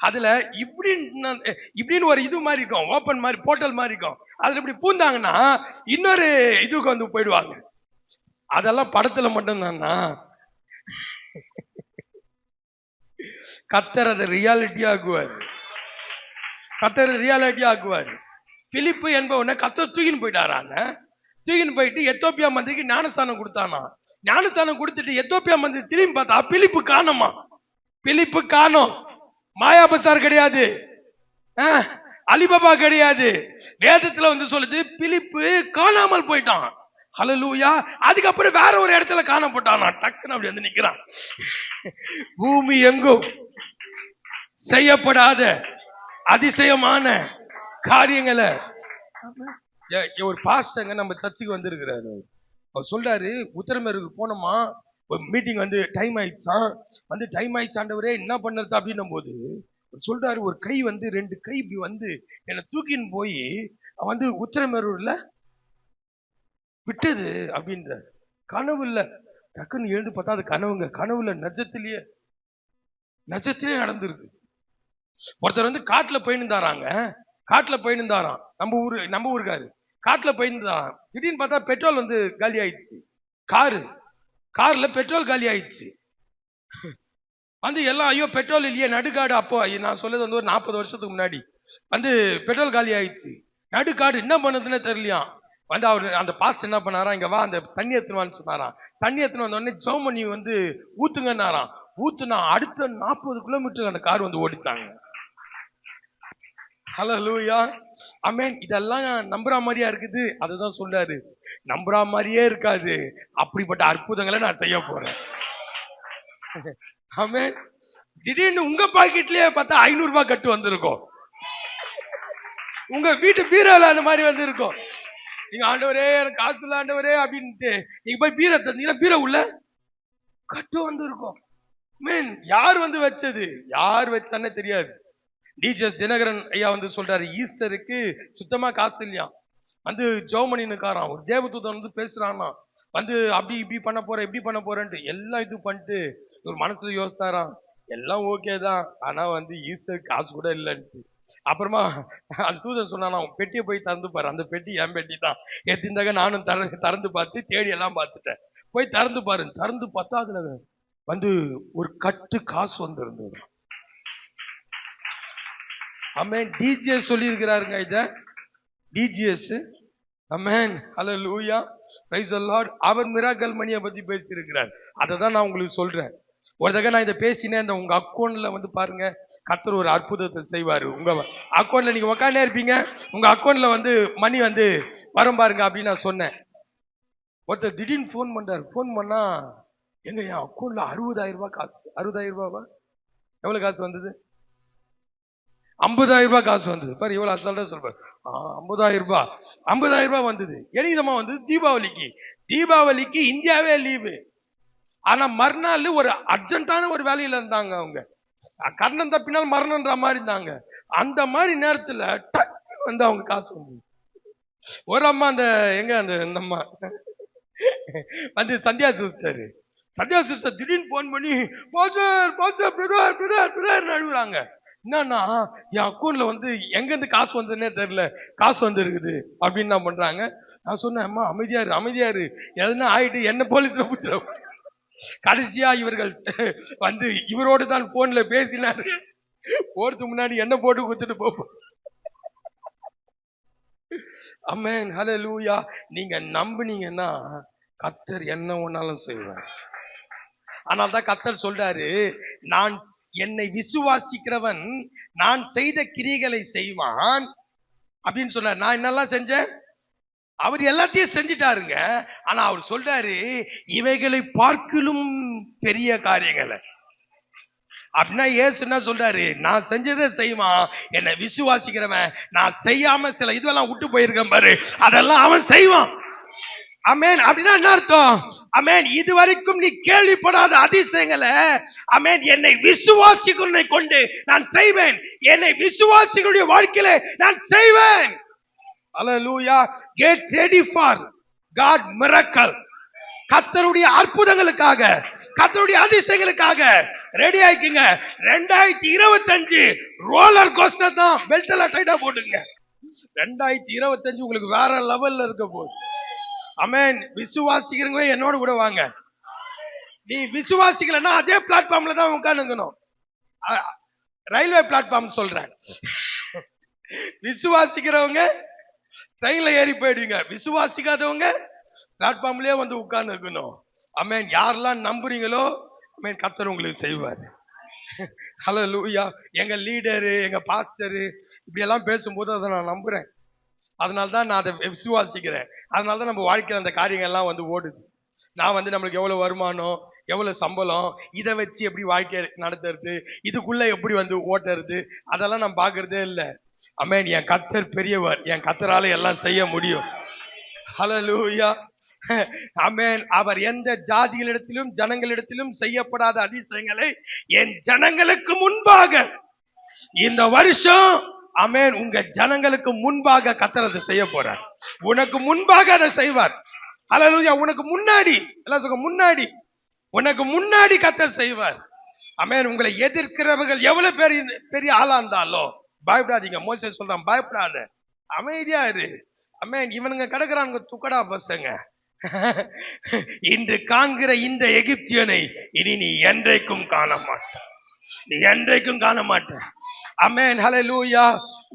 அதுல இப்படின்னு ஒரு இது மாதிரி இருக்கும், ஓப்பன் மாதிரி போர்ட்டல் மாதிரி இருக்கும். அதுல இப்படி பூந்தாங்கன்னா இன்னொரு இதுக்கு வந்து போயிடுவாங்க. அதெல்லாம் படத்துல மட்டும்தானா? கர்த்தர் அதை ரியாலிட்டி ஆக்குவார். கர்த்தர் ரியாலிட்டி ஆக்குவார். பிலிப்பு என்பவனை கர்த்தர் தூக்கின்னு போயிட்டாராங்க. தூக்கின்னு போயிட்டு எத்தோப்பியா மந்திரிக்கு ஞானஸ்தானம் கொடுத்தானா. ஞானஸ்தானம் கொடுத்துட்டு எத்தோப்பியா மந்திரி திரும்பி பார்த்தா பிலிப்பு காணோமா. பிலிப்பு காணோம். மாயா பசார் கிடையாது, அலிபாபா கிடையாது. வேதத்துல வந்து சொல்லுது பிலிப்பு காணாமல் போயிட்டான். ஹல்லேலூயா. அதுக்கப்புறம் வேற ஒரு இடத்துல காணப்பட்டானா. டக்குன்னு அப்படி வந்து நிக்கிறான். பூமி எங்கும் செய்யப்படாத அதிசயமான காரியங்களை ஒரு பாஸ்டங்க நம்ம சர்ச்சுக்கு வந்திருக்கிறாரு. அவர் சொல்றாரு, உத்தரமேருக்கு போனோமா, ஒரு மீட்டிங் வந்து டைம் ஆயிடுச்சான், வந்து டைம் ஆயிடுச்சாண்டவரே என்ன பண்ணுறது அப்படின்னும் போது சொல்றாரு, ஒரு கை வந்து 2 கை இப்படி வந்து என்னை தூக்கின்னு போய் வந்து உத்தரமேரூர்ல விட்டது அப்படின்றார். கனவு இல்ல. டக்குன்னு எழுந்து பார்த்தா அது கனவுங்க. கனவுல நஜத்திலேயே நடந்திருக்கு. ஒருத்தர் வந்து காட்டுல போயிருந்தாராங்க. காட்டுல போயிருந்தாராம். நம்ம ஊருக்காரு காட்டுல போயிருந்தாராம். திடீர்னு பார்த்தா பெட்ரோல் வந்து காலி ஆயிடுச்சு. கார்ல பெட்ரோல் காலி ஆயிடுச்சு. வந்து எல்லாம் ஐயோ பெட்ரோல் இல்லையே, நடுக்காடு. அப்போ நான் சொல்றது வந்து ஒரு 40 வருஷத்துக்கு முன்னாடி வந்து பெட்ரோல் காலி ஆயிடுச்சு. நடுக்காடு என்ன பண்ணதுன்னு தெரியலையா. வந்து அவரு அந்த பாஸ் என்ன பண்ணாரா, இங்க வா அந்த தண்ணி எடுத்துவான்னு சொன்னாராம். தண்ணி எடுத்துன்னு வந்த உடனே ஜோமணி வந்து ஊத்துங்கன்னாராம். ஊத்துனா அடுத்த 40 கிலோமீட்டர் அந்த கார் வந்து ஓடிச்சாங்க. ஹல்லேலூயா. ஆமென். இதெல்லாம் நம்புற மாதிரியா இருக்குது. அதுதான் சொல்றாரு, நம்புற மாதிரியே இருக்காது, அப்படிப்பட்ட அற்புதங்களை நான் செய்ய போறேன். ஆமென். திடீர்னு உங்க பாக்கெட்லயே பார்த்தா 500 ரூபாய் கட்டு வந்திருக்கும். உங்க வீட்டு பீரோல அந்த மாதிரி வந்து இருக்கும். நீங்க ஆண்டவரே எனக்கு காசு இல்ல ஆண்டவரே அப்படின்ட்டு நீங்க போய் பீரோ தந்தீங்கன்னா பீரோ உள்ள கட்டு வந்து இருக்கும். மீன் யார் வந்து வச்சது, யார் வச்சானே தெரியாது. டிஜிஎஸ் தினகரன் ஐயா வந்து சொல்றாரு, ஈஸ்டருக்கு சுத்தமா காசு இல்லையா. வந்து ஜோமணினுக்காரான் ஒரு தேவதூதன் வந்து பேசுறான்னா, வந்து அப்படி இப்படி பண்ண போறேன் இப்படி பண்ண போறேன்ட்டு எல்லாம் இது பண்ணிட்டு ஒரு மனசுல யோசித்தாராம், எல்லாம் ஓகே தான், ஆனா வந்து ஈஸ்டருக்கு காசு கூட இல்லைன்ட்டு. அப்புறமா அந்த தூதன் சொன்னானா, பெட்டியை போய் திறந்து பாரு, அந்த பெட்டி என் பெட்டி தான் எடுத்திருந்தாங்க. நானும் திறந்து பார்த்து தேடி எல்லாம் பார்த்துட்டேன். போய் திறந்து பாரு. திறந்து பார்த்தா அதுல வந்து ஒரு கட்டு காசு வந்து இருந்தது. ஆமென். டிஜிஎஸ் சொல்லி இருக்கிறாருங்க இத. DGS. Amen. Hallelujah. Praise the lord. அவர் மிராக்கிள் மணியை பத்தி பேசி இருக்கிறார். அதை தான் நான் உங்களுக்கு சொல்றேன். ஒரு தடவை நான் இதை பேசினேன். இந்த உங்க அக்கௌண்ட்ல வந்து பாருங்க, கர்த்தர் ஒரு அற்புதத்தை செய்வாரு. உங்க அக்கௌண்ட்ல நீங்க உட்கார்ந்தே இருப்பீங்க, உங்க அக்கௌண்ட்ல வந்து மணி வந்து வரும் பாருங்க அப்படின்னு நான் சொன்னேன். ஒருத்தர் திடீர்னு போன் பண்றாரு. போன் பண்ணா, எங்க என் அக்கௌண்ட்ல 60,000 ரூபாய் காசு. 60,000 ரூபாவா? எவ்வளவு காசு வந்தது? 50,000 ரூபாய் காசு வந்தது. பாரு எவ்வளவு அசால்ட்டா சொல்றாரு. 50,000 ரூபாய். 50,000 ரூபாய் வந்தது. என்னைக்குமா வந்தது? தீபாவளிக்கு. தீபாவளிக்கு இந்தியாவே லீவு. ஆனா மறுநாள் ஒரு அர்ஜென்டான ஒரு வேலையில இருந்தாங்க. அவங்க கர்ணம் தப்பினால் மரணம்ன்ற மாதிரி இருந்தாங்க. அந்த மாதிரி நேரத்துல வந்து அவங்க காசு வந்தது. ஒரு அம்மா அந்த எங்க அந்த அம்மா வந்து சந்தியா சிஸ்டர் திடீர்னு போன் பண்ணி அழுகுறாங்க. என்னன்னா என் அக்கௌண்ட்ல வந்து எங்க இருந்து காசு வந்ததுன்னே தெரியல, காசு வந்து இருக்குது அப்படின்னு நான் பண்றாங்க. நான் சொன்னேன், அம்மா அமைதியாரு எதுனா ஆயிட்டு என்ன போலீஸ்ல பிடிச்சிட. கடைசியா இவர்கள் வந்து இவரோடு தான் போன்ல பேசினாரு. போறதுக்கு முன்னாடி என்ன போட்டு கொடுத்துட்டு போப்போம். ஆமென். ஹல்லேலூயா. நீங்க நம்புனீங்கன்னா கர்த்தர் என்ன ஒன்னாலும் செய்வார். ஆனால் தான் கர்த்தர் சொல்றாரு, நான் என்னை விசுவாசிக்கிறவன் நான் செய்த கிரியைகளை செய்வான் அப்படின்னு சொன்னார். நான் என்னெல்லாம் செஞ்சேன்? அவர் எல்லாத்தையும் செஞ்சிட்டாருங்க. ஆனா அவர் சொல்றாரு, இவைகளை பார்க்கிலும் பெரிய காரியங்களை. அப்படின்னா ஏசு என்ன சொல்றாரு, நான் செஞ்சதை செய்வான், என்னை விசுவாசிக்கிறவன் நான் செய்யாம சில இதுவெல்லாம் விட்டு போயிருக்கேன் பாரு, அதெல்லாம் அவன் செய்வான். அமேன். அப்படின்னா என்ன அர்த்தம்? அமேன், இதுவரைக்கும் நீ கேள்விப்படாத அதிசயங்களை அமேன் என்னை விசுவாசிகளை கொண்டு நான் செய்வேன். என்னை விசுவாசிகளுடைய வாழ்க்கையில நான் செய்வேன். ஹல்லேலூயா. Get ready for God miracle. கர்த்தருடைய அற்புதங்களுக்காக, கர்த்தருடைய அதிசயங்களுக்காக ரெடி ஆயிக்குங்க. 2025 ரோலர் கோஸ்டர் தான். பெல்ட் எல்லாம் டைட்டா போட்டுங்க. 2025 உங்களுக்கு வேற லெவல்ல இருக்க போகுது. அமேன். விசுவாசிக்கிறவங்க என்னோட கூட வாங்க. நீ விசுவாசிக்கலன்னா அதே பிளாட்ஃபார்ம்ல தான் உட்கார்ந்துக்கணும். ரயில்வே பிளாட்ஃபார்ம் சொல்றேன். விசுவாசிக்கிறவங்க ட்ரெயின்ல ஏறி போயிடுவீங்க. விசுவாசிக்காதவங்க பிளாட்ஃபார்ம்லயே வந்து உட்கார்ந்து இருக்கணும். அமேன். யாரெல்லாம் நம்புறீங்களோ அமேன் கர்த்தர் உங்களுக்கு செய்வார். ஹல்லேலூயா. எங்க லீடரு, எங்க பாஸ்டரு இப்படி எல்லாம் பேசும்போது அதை நான் நம்புறேன். அதனால்தான் நான் அதை விசுவாசிக்கிறேன். அதனாலதான் நம்ம வாழ்க்கையில் அந்த காரியங்கள்லாம் வந்து ஓடுது. நான் வந்து நம்மளுக்கு எவ்வளவு வருமானம், எவ்வளவு சம்பளம், இதை வச்சு எப்படி வாழ்க்கை நடத்துறது, இதுக்குள்ள எப்படி வந்து ஓட்டுறது, அதெல்லாம் நான் பாக்குறதே இல்லை. அமேன். என் கர்த்தர் பெரியவர். என் கர்த்தரால எல்லாம் செய்ய முடியும். ஹல்லேலூயா. ஆமென். அவர் எந்த ஜாதிகளிடத்திலும் ஜனங்களிடத்திலும் செய்யப்படாத அதிசயங்களை என் ஜனங்களுக்கு முன்பாக இந்த வருஷம் ஆமென் உங்க ஜனங்களுக்கு முன்பாக கர்த்தர் அதை செய்ய போறார். உனக்கு முன்பாக அதை செய்வார். ஹல்லேலூயா. உனக்கு முன்னாடி, எல்லாம் சொல்லுங்க முன்னாடி, உனக்கு முன்னாடி கர்த்தர் செய்வார். ஆமென். உங்களை எதிர்க்கிறவர்கள் எவ்வளவு பெரிய ஆளா இருந்தாலும் பயப்படாதீங்க. மோசே சொல்றான், பயப்படாத, அமைதியா இரு. அமேன். இவனுங்க கிடக்குறானுங்க துக்கடா பசங்க. இன்று காண்கிற இந்த எகிப்தியனை இனி நீ என்றைக்கும் காண மாட்ட. நீ என்றைக்கும் காண மாட்ட. அமேன். ஹல்லேலூயா.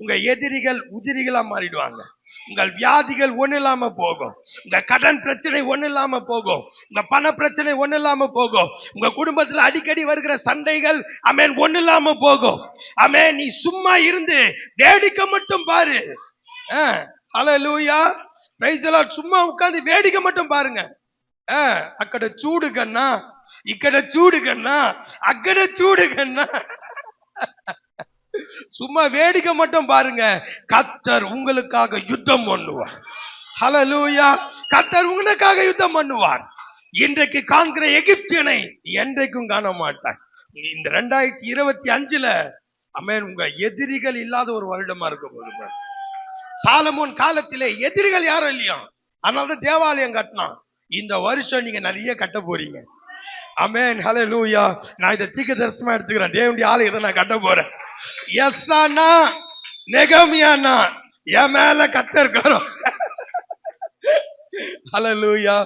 உங்க எதிரிகள் உதிரிகளா மாறிடுவாங்க. உங்கள் வியாதிகள் ஒண்ணு இல்லாம போகும். உங்க கடன் பிரச்சனை ஒண்ணு இல்லாம போகும். உங்க பண பிரச்சனை ஒண்ணு இல்லாம போகும். உங்க குடும்பத்துல அடிக்கடி வருகிற சண்டைகள் அமேன் ஒண்ணு இல்லாம போகும். அமேன். நீ சும்மா இருந்து வேடிக்கை மட்டும் பாரு. ஹல்லேலூயா. Praise the Lord. சும்மா உட்கார்ந்து வேடிக்கை மட்டும் பாருங்க. అక్కడ చూడు కన్నా ఇక్కడ చూడు కన్నా అక్కడ చూడు కన్నా சும்மா வேடிக்கை மட்டும் பாருங்க. கர்த்தர் உங்களுக்காக யுத்தம் பண்ணுவார். ஹல்லேலூயா. கர்த்தர் உங்களுக்காக யுத்தம் பண்ணுவார். இன்றைக்கு காண்கிற எகிப்தியனை என்றைக்கும் காண மாட்டார். இந்த 2025ல அமேன் உங்க எதிரிகள் இல்லாத ஒரு வருடமா இருக்க போகுது. சாலமோன் காலத்திலே எதிரிகள் யாரும் இல்லையா, அதனாலதான் தேவாலயம் கட்டினான். இந்த வருஷம் நீங்க நிறைய கட்ட போறீங்க. ஆமென். ஹல்லேலூயா. நான் இதை தீர்க்க தரிசனமா எடுத்துக்கிறேன். தேவனுடைய ஆலயத்தை நான் கட்ட போறேன். எஸ்ஸானா நெகமியானா என் மேல கர்த்தர். ஹல்லேலூயா.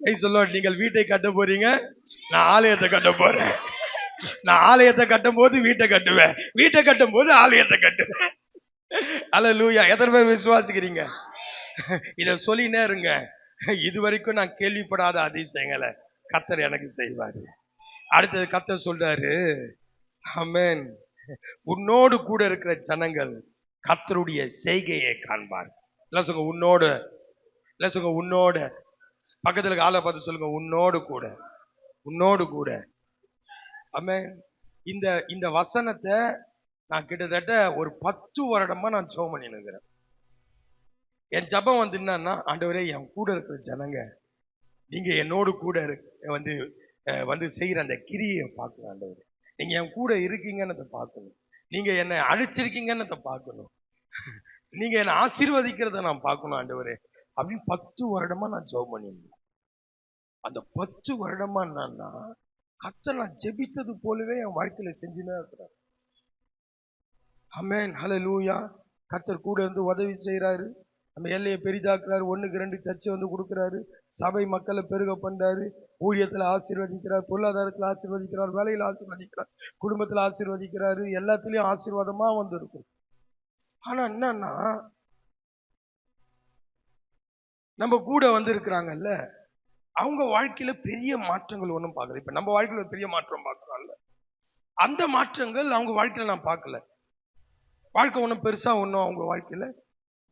Praise the Lord. நீங்கள் வீட்டை கட்ட போறீங்க, நான் ஆலயத்தை கட்ட போறேன். நான் ஆலயத்தை கட்டும் போது வீட்டை கட்டுவேன், வீட்டை கட்டும் போது ஆலயத்தை கட்டுவேன். ஹல்லேலூயா. எத்தனை பேர் விசுவாசிக்கிறீங்க? இத சொல்லினே இருங்க. இதுவரைக்கும் நான் கேள்விப்படாத அதிசயங்களை கர்த்தர் எனக்கு செய்வாரு. அடுத்தது கர்த்தர் சொல்றாரு, ஆமென், உன்னோடு கூட இருக்கிற ஜனங்கள் கர்த்தருடைய செய்கையை காண்பார். இல்ல சொல்லுங்க உன்னோடு, இல்ல சொல்லுங்க உன்னோட. பக்கத்துல ஆளை பார்த்து சொல்லுங்க உன்னோடு கூட, உன்னோடு கூட. ஆமென். இந்த வசனத்தை நான் கிட்டத்தட்ட ஒரு 10 வருடமா நான் ஜெபம் பண்ணி இருக்கிறேன். என் ஜெபம் வந்து என்னன்னா, ஆண்டவரே என் கூட இருக்கிற ஜனங்க நீங்க என்னோடு கூட வந்து செய்யற அந்த கிரியை பார்க்கணும். ஆண்டவரே நீங்க என் கூட இருக்கீங்கன்னு பார்க்கணும். நீங்க என்னை அழிச்சிருக்கீங்கன்னு பார்க்கணும். நீங்க என்னை ஆசீர்வதிக்கிறத நான் பார்க்கணும் ஆண்டவரே அப்படின்னு 10 வருடமா நான் ஜெபம் பண்ணியிருந்தேன். அந்த 10 வருடமா என்னன்னா, கர்த்தர் நான் ஜெபித்தது போலவே என் வாழ்க்கையில செஞ்சுதான் இருக்கிறார். ஆமென். ஹல்லேலூயா. கர்த்தர் கூட இருந்து உதவி செய்யறாரு. நம்ம எல்லையை பெரிதாக்குறாரு. 1க்கு 2 சர்ச்சை வந்து கொடுக்கிறாரு. சபை மக்களை பெருக பண்றாரு. ஊழியத்துல ஆசீர்வதிக்கிறார், பொருளாதாரத்துல ஆசீர்வதிக்கிறார், வேலையில ஆசீர்வதிக்கிறார், குடும்பத்துல ஆசீர்வதிக்கிறாரு. எல்லாத்துலயும் ஆசீர்வாதமா வந்து இருக்கும். ஆனா என்னன்னா, நம்ம கூட வந்து இருக்கிறாங்கல்ல, அவங்க வாழ்க்கையில பெரிய மாற்றங்கள் ஒன்றும் பார்க்கல. இப்ப நம்ம வாழ்க்கையில பெரிய மாற்றம் பார்க்கலாம்ல, அந்த மாற்றங்கள் அவங்க வாழ்க்கையில நான் பார்க்கல. வாழ்க்கை ஒன்றும் பெருசா ஒன்றும் அவங்க வாழ்க்கையில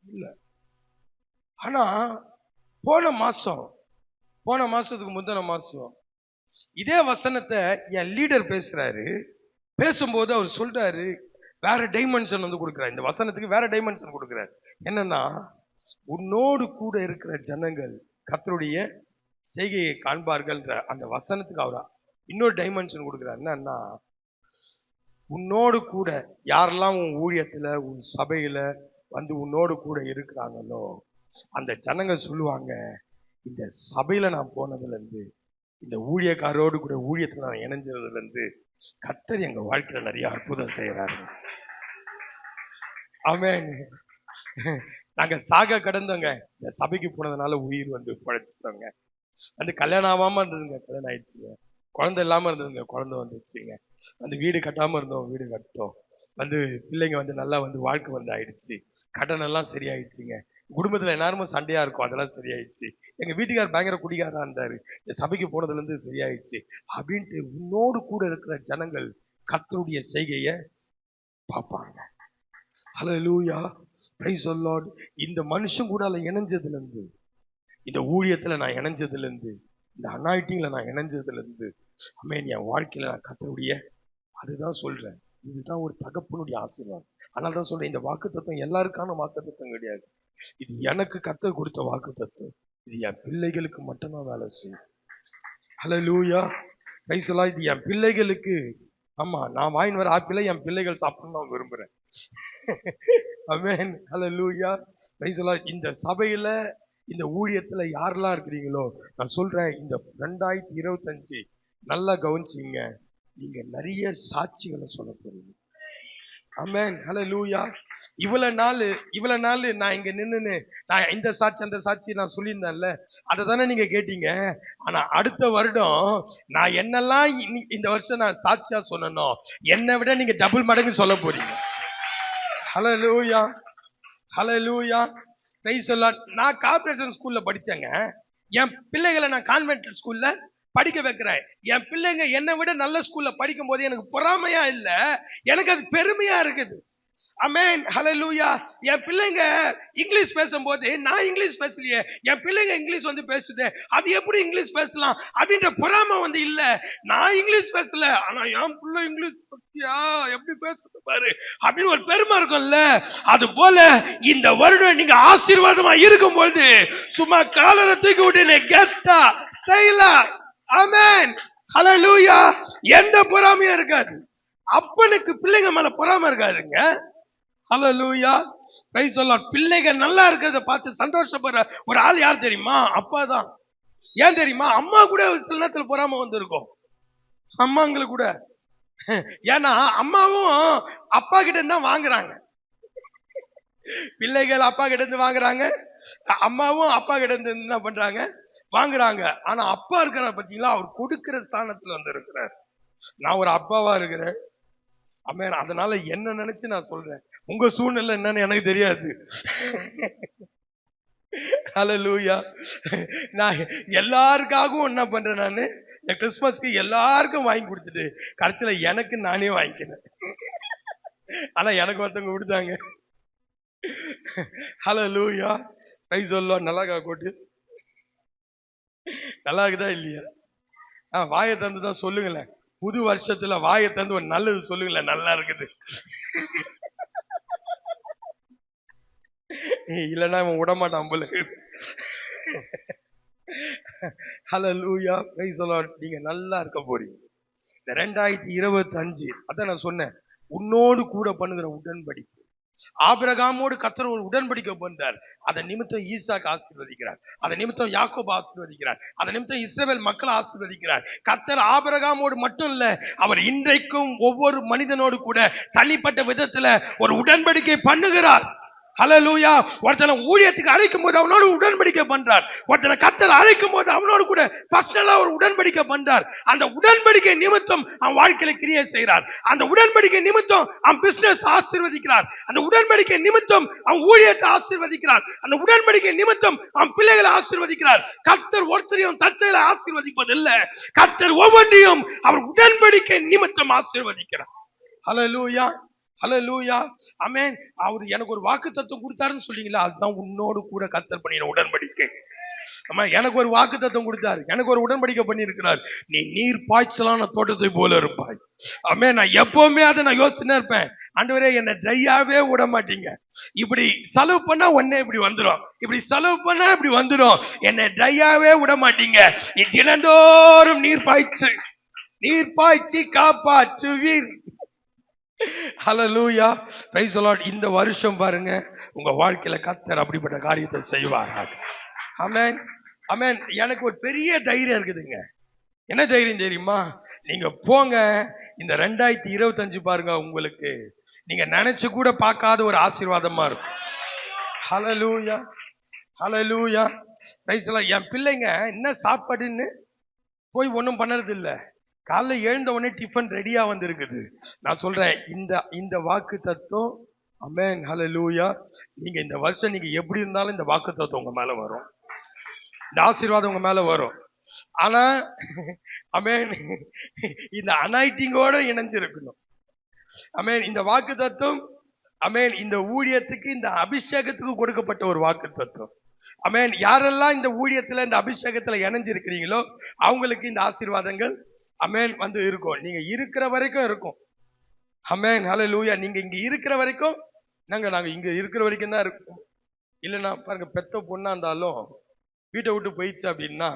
இல்ல. ஆனா போன மாசத்துக்கு முந்தின மாசம் இதே வசனத்தை என் லீடர் பேசுறாரு. பேசும்போது அவர் சொல்றாரு, வேற டைமென்ஷன் வந்து கொடுக்கிறார். இந்த வசனத்துக்கு வேற டைமென்ஷன் கொடுக்கிறார். என்னன்னா, உன்னோடு கூட இருக்கிற ஜனங்கள் கர்த்தருடைய செய்கையை காண்பார்கள்ன்ற அந்த வசனத்துக்கு அவரா இன்னொரு டைமென்ஷன் கொடுக்குறாரு. என்னன்னா, உன்னோடு கூட யாரெல்லாம் உன் ஊழியத்துல உன் சபையில வந்து உன்னோடு கூட இருக்கிறாங்களோ அந்த ஜனங்க சொல்லுவாங்க, இந்த சபையில நான் போனதுல இருந்து, இந்த ஊழியக்காரோடு கூட ஊழியத்துல நான் இணைஞ்சதுல இருந்து கர்த்தர் எங்க வாழ்க்கையில நிறைய அற்புதம் செய்யறாரு. ஆமென். நாங்க சாக கடந்தோங்க, இந்த சபைக்கு போனதுனால உயிர் வந்து பழைச்சிட்டோங்க. வந்து கல்யாணம் ஆகாம இருந்ததுங்க, கல்யாணம் ஆயிடுச்சுங்க. குழந்தை இல்லாம இருந்ததுங்க, குழந்தை வந்துச்சுங்க. வந்து வீடு கட்டாம இருந்தோம், வீடு கட்டோம். வந்து பிள்ளைங்க வந்து நல்லா வந்து வாழ்க்கை வந்து ஆயிடுச்சு. கடன் எல்லாம் சரியாயிடுச்சுங்க. குடும்பத்துல எல்லாருமே சண்டையா இருக்கும், அதெல்லாம் சரியாயிடுச்சு. எங்க வீட்டுக்கார் பயங்கர குடிகாரா இருந்தாரு, இந்த சபைக்கு போனதுல இருந்து சரியாயிடுச்சு அப்படின்ட்டு உன்னோடு கூட இருக்கிற ஜனங்கள் கர்த்தருடைய செய்கைய பார்ப்பாங்க. ஹல்லேலூயா, பிரைஸ் தி லார்ட். இந்த மனுஷன் கூட இணைஞ்சதுல இருந்து, இந்த ஊழியத்துல நான் இணைஞ்சதுல இருந்து, இந்த அனாயிட்டிங்ல நான் இணைஞ்சதுல இருந்து, ஆமென், என் வாழ்க்கையில நான் கர்த்தருடைய, அதுதான் சொல்றேன், இதுதான் ஒரு தகப்பனுடைய ஆசீர்வாதம். அதனால தான் சொல்றேன், இந்த வாக்குத்தத்தம் எல்லாருக்கான வாக்குத்தத்தம் கிடையாது. இது எனக்கு கர்த்தர் கொடுத்த வாக்குத்தத்தம். இது என் பிள்ளைகளுக்கு மட்டும்தான் வேலை செய்யும். ஹல்லேலூயா, பிரைஸ் தி லார்ட். இது என் பிள்ளைகளுக்கு. ஆமா, நான் வாங்கிட்டு வர ஆப்பிளை என் பிள்ளைகள் சாப்பிடணும்னு நான் விரும்புறேன். ஆமென், ஹல்லேலூயா, பிரைஸ் தி லார்ட். இந்த சபையில இந்த ஊழியத்துல யாரெல்லாம் இருக்கிறீங்களோ நான் சொல்றேன், இந்த 2025 நல்லா கவனிச்சிங்க, நீங்க நிறைய சாட்சிகளை சொல்ல போறீங்க. ஆமென், ஹல்லேலூயா. இவ்வளவு நாள் நான் இங்க நின்னு நான் இந்த சாட்சி அந்த சாட்சி நான் சொல்லியிருந்தேன்ல, அதை தானே நீங்க கேட்டீங்க. ஆனா அடுத்த வருடம் நான் என்னெல்லாம் இந்த வருஷம் நான் சாட்சியா சொன்னனோ என்னை விட நீங்க டபுள் மடங்கு சொல்ல போறீங்க. ஹல்லேலூயா, ஹல்லேலூயா, பிரைஸ் தி லார்ட். நான் கார்ப்பரேஷன் ஸ்கூல்ல படிச்சேங்க. என் பிள்ளைகளை நான் கான்வென்ட் ஸ்கூல்ல படிக்க வைக்கிறேன். என் பிள்ளைங்க என்னை விட நல்ல ஸ்கூல்ல படிக்கும் போது எனக்கு பொறாமையா இல்ல, எனக்கு அது பெருமையா இருக்குது. ஆமென், ஹல்லேலூயா. என் பிள்ளைங்க இங்கிலீஷ் பேசும்போது நான் இங்கிலீஷ் பேசலையே, என் பிள்ளைங்க இங்கிலீஷ் வந்து பேசுது, அது எப்படி இங்கிலீஷ் பேசலாம் அப்படின்ற பொறாமை வந்து இல்ல. நான் இங்கிலீஷ் பேசல, ஆனா என் பிள்ளை இங்கிலீஷ் பத்தியா எப்படி பேசுது பாரு அப்படின்னு ஒரு பெருமை இருக்கும்ல. அது போல இந்த வருடம் நீங்க ஆசீர்வாதமா இருக்கும்போது சும்மா காலரை தூக்கி விட்டு கெத்தா ஸ்டைலா, ஆமென், ஹல்லேலூயா, எந்த பொறாமையும் இருக்காது. அப்பனுக்கு பிள்ளைங்க மேல பொறாம இருக்காதுங்க. ஹல்லேலூயா, பிரைஸ் தி லார்ட். பிள்ளைங்க நல்லா இருக்கிறத பார்த்து சந்தோஷப்படுற ஒரு ஆள் யார் தெரியுமா? அப்பா தான். ஏன் தெரியுமா? அம்மா கூட சில நேரத்துல பொறாம வந்திருக்கும், அம்மாங்களுக்கு கூட. ஏன்னா அம்மாவும் அப்பா கிட்ட இருந்து தான் வாங்குறாங்க. பிள்ளைகள் அப்பா கிட்ட இருந்து வாங்குறாங்க, அம்மாவும் அப்பா கிட்ட இருந்து என்ன பண்றாங்க, வாங்குறாங்க. ஆனா அப்பா இருக்கிற பத்தீங்களா, அவர் கொடுக்கிற ஸ்தானத்துல வந்து இருக்கிறார். நான் ஒரு அப்பாவா இருக்கிறேன். ஆமென். அதனால என்ன நினைச்சு நான் சொல்றேன், உங்க சூழ்நிலை என்னன்னு எனக்கு தெரியாது. ஹல்லேலூயா. நான் எல்லாருக்காகவும் என்ன பண்றேன், நானு கிறிஸ்துமஸ்க்கு எல்லாருக்கும் வாங்கி கொடுத்துட்டு கடைசியில எனக்கு நானே வாங்கிக்கிறேன். ஆனா எனக்கு ஒருத்தவங்க விடுதாங்க. ஹல்லேலூயா, பிரைஸ் தி லார்ட். நல்லா கோட்டு நல்லா இருக்குதா இல்லையா? வாயை தந்து தான் சொல்லுங்களேன், புது வருஷத்துல வாயை தந்து ஒரு நல்லது சொல்லுங்களேன், நல்லா இருக்குது. இல்லைன்னா இவன் விடமாட்டான் போல. ஹல்லேலூயா, பிரைஸ் தி லார்ட். நீங்க நல்லா இருக்க போறீங்க. இந்த 2025 அதான் நான் சொன்னேன், உன்னோடு கூட பண்ணுகிற உடன்படிக்கை. ஆபிரகாமோடு கர்த்தர் ஒரு உடன்படிக்கை பண்றார். அதன் நிமித்தம் ஈசாக்கு ஆசீர்வதிக்கிறார், அதன் நிமித்தம் யாக்கோபு ஆசீர்வதிக்கிறார், அதன் நிமித்தம் இஸ்ரவேல் மக்களை ஆசீர்வதிக்கிறார். கர்த்தர் ஆபிரகாமோடு மட்டும் இல்ல, அவர் இன்றைக்கும் ஒவ்வொரு மனிதனோடு கூட தனிப்பட்ட விதத்துல ஒரு உடன்படிக்கை பண்ணுகிறார். ஹல்லேலூயா. ஒருத்தனை ஊழியத்துக்கு அழைக்கும் போது அவனோடு உடன்படிக்கை பண்றார். ஒருத்தனை கர்த்தர் அழைக்கும் போது அவனோடு கூட பர்சனலா ஒரு உடன்படிக்கை பண்றார். அந்த உடன்படிக்கை நிமித்தம் அவன் வாழ்க்கையில கிரியை செய்கிறார். அந்த உடன்படிக்கை நிமித்தம் அவன் பிசினஸ் ஆசீர்வதிக்கிறார். அந்த உடன்படிக்கை நிமித்தம் அவன் ஊழியத்தை ஆசீர்வதிக்கிறார். அந்த உடன்படிக்கை நிமித்தம் அவன் பிள்ளைகளை ஆசீர்வதிக்கிறார். கர்த்தர் ஒருத்தரையும் தற்செயலை ஆசீர்வதிப்பதில்லை, கர்த்தர் ஒவ்வொன்றையும் அவர் உடன்படிக்கை நிமித்தம் ஆசீர்வதிக்கிறார். ஹல்லேலூயா, ஹல்லேலூயா, ஆமென். அவர் எனக்கு ஒரு வாக்குத்தத்தம் கொடுத்தாருன்னு சொல்றீங்களா, அதுதான் உன்னோடு கூட கர்த்தர் பண்ணின உடன்படிக்கை. ஆமா, எனக்கு ஒரு வாக்குத்தத்தம் கொடுத்தாரு, எனக்கு ஒரு உடன்படிக்கை பண்ணி இருக்கிறார். நீ நீர் பாய்ச்சலான தோட்டத்தை போல இருப்பாய். ஆமென். நான் எப்பவுமே அதை நான் யோசிச்சுட்டே இருப்பேன். ஆண்டவரே என்ன ட்ரையாவே விட மாட்டீங்க. இப்படி செலவு பண்ணா உடனே இப்படி வந்துடும், இப்படி செலவு பண்ணா இப்படி வந்துடும், என்னை ட்ரையாவே விட மாட்டீங்க. தினந்தோறும் நீர் பாய்ச்சி காப்பாற்றுவீர். ஹல்லேலூயா, பிரைஸ் தி லார்ட். இந்த வருஷம் பாருங்க உங்க வாழ்க்கையில கர்த்தர் அப்படிப்பட்ட காரியத்தை செய்வார். ஆமென், ஆமென். எனக்கு ஒரு பெரிய தைரியம் இருக்குதுங்க. என்ன தைரியம் தெரியுமா? நீங்க போங்க, இந்த 2025 பாருங்க உங்களுக்கு நீங்க நினைச்சு கூட பார்க்காத ஒரு ஆசீர்வாதமா இருக்கும். ஹல்லேலூயா, ஹல்லேலூயா, பிரைஸ் தி லார்ட். என் பிள்ளைங்க என்ன சாப்பாடுன்னு போய் ஒன்றும் பண்ணறது இல்லை. காலைல எழுந்த உடனே டிஃபன் ரெடியா வந்து இருக்குது. நான் சொல்றேன், இந்த வாக்கு தத்துவம், ஆமென், ஹல்லேலூயா. நீங்க இந்த வருஷம் நீங்க எப்படி இருந்தாலும் இந்த வாக்கு தத்துவம் உங்க மேல வரும், இந்த ஆசீர்வாதம் உங்க மேல வரும். ஆனா ஆமென், இந்த அனாயிட்டிங்கோட இணைஞ்சிருக்கணும். ஆமென், இந்த வாக்கு தத்துவம், ஆமென், இந்த ஊழியத்துக்கு இந்த அபிஷேகத்துக்கு கொடுக்கப்பட்ட ஒரு வாக்கு தத்துவம். ஆமென். யாரெல்லாம் இந்த ஊழியத்துல இந்த அபிஷேகத்துல இணைஞ்சிருக்கிறீங்களோ அவங்களுக்கு இந்த ஆசீர்வாதங்கள் ஆமென் வந்து இருக்கும். நீங்க இருக்கிற வரைக்கும் இருக்கும். ஆமென், ஹல்லேலூயா. நீங்க இங்க இருக்கிற வரைக்கும் நாங்க இங்க இருக்கிற வரைக்கும் தான் இருக்கும். இல்லைன்னா பாருங்க, பெத்த பொண்ணா இருந்தாலும் வீட்டை விட்டு போயிடுச்சு அப்படின்னா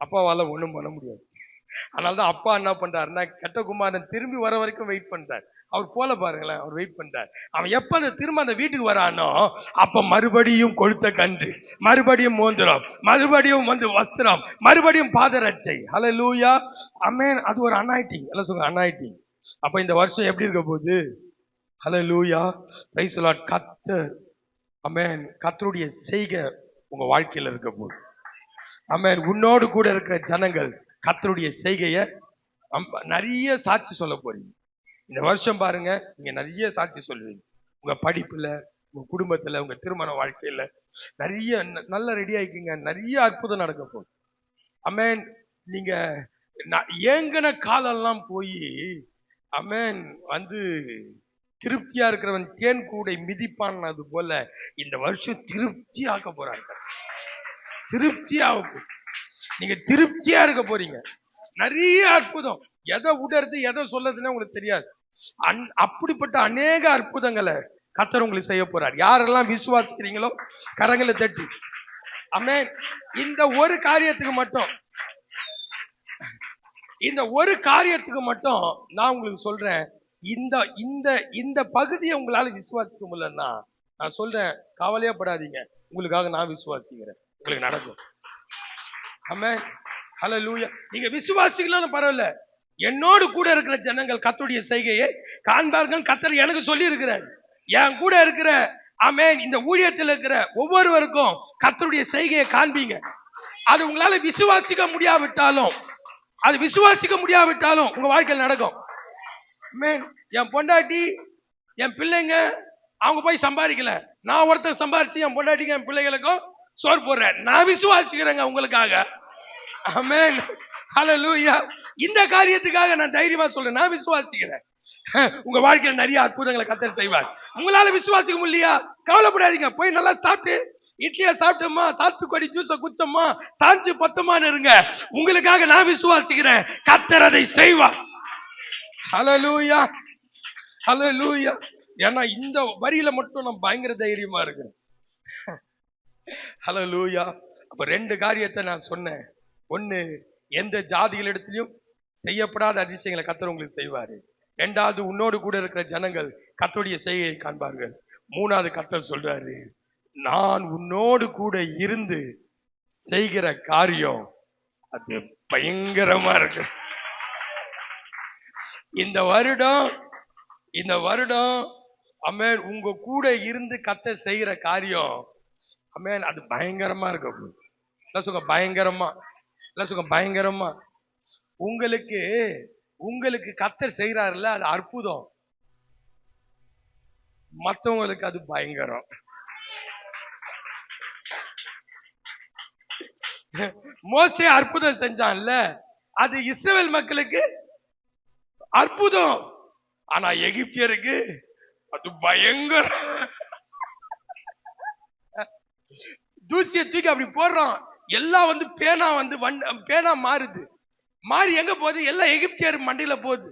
அப்பாவால ஒண்ணும் பண்ண முடியாது. அதனாலதான் அப்பா என்ன பண்றாருன்னா, கெட்ட குமாரன் திரும்பி வர வரைக்கும் வெயிட் பண்றாரு. அவர் போல பாருங்களேன், அவர் வெயிட் பண்றார். அவன் எப்ப திரும்ப அந்த வீட்டுக்கு வரானோ அப்ப மறுபடியும் கொளுத்த கன்று, மறுபடியும் மோந்திரம், மறுபடியும் வந்து வஸ்திரம், மறுபடியும் பாதரட்சை. ஹல்லேலூயா, ஆமென். அது ஒரு அனாயிட்டிங். எல்லாம் சொல்லுங்க, அனாயிட்டிங். அப்ப இந்த வருஷம் எப்படி இருக்க போகுது? ஹல்லேலூயா, பிரைஸ் தி லார்ட். கர்த்தர், ஆமென், கர்த்தருடைய செய்கை உங்க வாழ்க்கையில இருக்க போகுது. ஆமென். உன்னோடு கூட இருக்கிற ஜனங்கள் கர்த்தருடைய செய்கைய நிறைய சாட்சி சொல்ல போறீங்க. இந்த வருஷம் பாருங்க, நீங்க நிறைய சாட்சி சொல்லுவீங்க. உங்க படிப்புல, உங்க குடும்பத்துல, உங்க திருமண வாழ்க்கையில நிறைய நல்ல ரெடி ஆயிக்குங்க. நிறைய அற்புதம் நடக்க போகுது. ஆமென். நீங்க ஏங்கன காலெல்லாம் போய் ஆமென் வந்து திருப்தியா இருக்கிறவன் தேன் கூடை மிதிப்பான். அது போல இந்த வருஷம் திருப்தி ஆக்க போறாங்க. திருப்தியாக நீங்க திருப்தியா இருக்க போறீங்க. நிறைய அற்புதம். எதை உடறது எதை சொல்லதுன்னு உங்களுக்கு தெரியாது. அப்படிப்பட்ட அநேக அற்புதங்களை கர்த்தர் உங்களுக்கு செய்ய போறார். யாரெல்லாம் விசுவாசிக்கிறீங்களோ கரங்களை தட்டி ஆமென். இந்த ஒரு காரியத்துக்கு மட்டும் நான் உங்களுக்கு சொல்றேன், இந்த பகுதியை உங்களால விசுவாசிக்க முடியலன்னா நான் சொல்றேன், கவலையே படாதீங்க, உங்களுக்காக நான் விசுவாசிக்கிறேன், உங்களுக்கு நடக்கும். ஆமென், ஹல்லேலூயா. நீங்க விசுவாசிக்கலாம் பரவாயில்ல, என்னோடு கூட இருக்கிற ஜனங்கள் கர்த்தருடைய செய்கையை காண்பார்கள். கர்த்தர் எனக்கு சொல்லி இருக்கிறார், என் கூட இருக்கிற ஆமென் இந்த ஊழியத்தில் இருக்கிற ஒவ்வொருவருக்கும் கர்த்தருடைய செய்கையை காண்பீங்க. அது உங்களால விசுவாசிக்க முடியாவிட்டாலும் உங்க வாழ்க்கையில் நடக்கும். ஆமென். என் பொண்டாட்டி, என் பிள்ளைங்க அவங்க போய் சம்பாதிக்கல, நான் ஒருத்தர் சம்பாதிச்சு என் பொண்டாட்டிக்கு என் பிள்ளைகளுக்கும் சோறு போடுறேன். நான் விசுவாசிக்கிறேங்க உங்களுக்காக. ஆமென், ஹல்லேலூயா. இந்த காரியத்துக்காக நான் தைரியமா சொல்றேன், நான் விசுவாசிக்கிறேன். உங்க வாழ்க்கையில் நிறைய அற்புதங்களை கர்த்தர் செய்வார். உங்களால விசுவாசிக்க முடியலையா? கவலைப்படாதீங்க. போய் நல்லா சாப்பிட்டு இட்லியா சாப்பிட்டோமா, சாத்துக்குடி ஜூஸ குச்சோமா, சாஞ்சு பத்துமான்னு இருங்க. உங்களுக்காக நான் விசுவாசிக்கிறேன், கர்த்தர் அதை செய்வார். ஹல்லேலூயா, ஹல்லேலூயா. ஏன்னா இந்த வரியில மட்டும் நான் பயங்கர தைரியமா இருக்கிறேன். ஹல்லேலூயா. அப்ப ரெண்டு காரியத்தை நான் சொன்னேன். ஒண்ணு, எந்த ஜாதிகளிடத்திலும் செய்யப்படாத அதிசயங்களை கர்த்தர் உங்களுக்கு செய்வாரு. இரண்டாவது, உன்னோடு கூட இருக்கிற ஜனங்கள் கர்த்தருடைய செய்கையை காண்பார்கள். மூணாவது, கர்த்தர் சொல்றாரு, நான் உன்னோடு கூட இருந்து செய்கிற காரியம் அது பயங்கரமா இருக்கு. இந்த வருடம் ஆமென், உங்க கூட இருந்து கர்த்தர் செய்கிற காரியம் ஆமென் அது பயங்கரமா இருக்கு. பயங்கரமா உங்களுக்கு கர்த்தர் செய்யறாருல்ல, அது அற்புதம். மத்தவங்களுக்கு அது பயங்கரம். மோசே அற்புதம் செஞ்சான்ல, அது இஸ்ரவேல் மக்களுக்கு அற்புதம். ஆனா எகிப்தியருக்கு அது பயங்கரம். தூசியை தூக்கி அப்படி போடுறான், எல்லாம் வந்து பேனா மாறி எங்க போகுது? எல்லாம் எகிப்தியர் மண்டியில போகுது.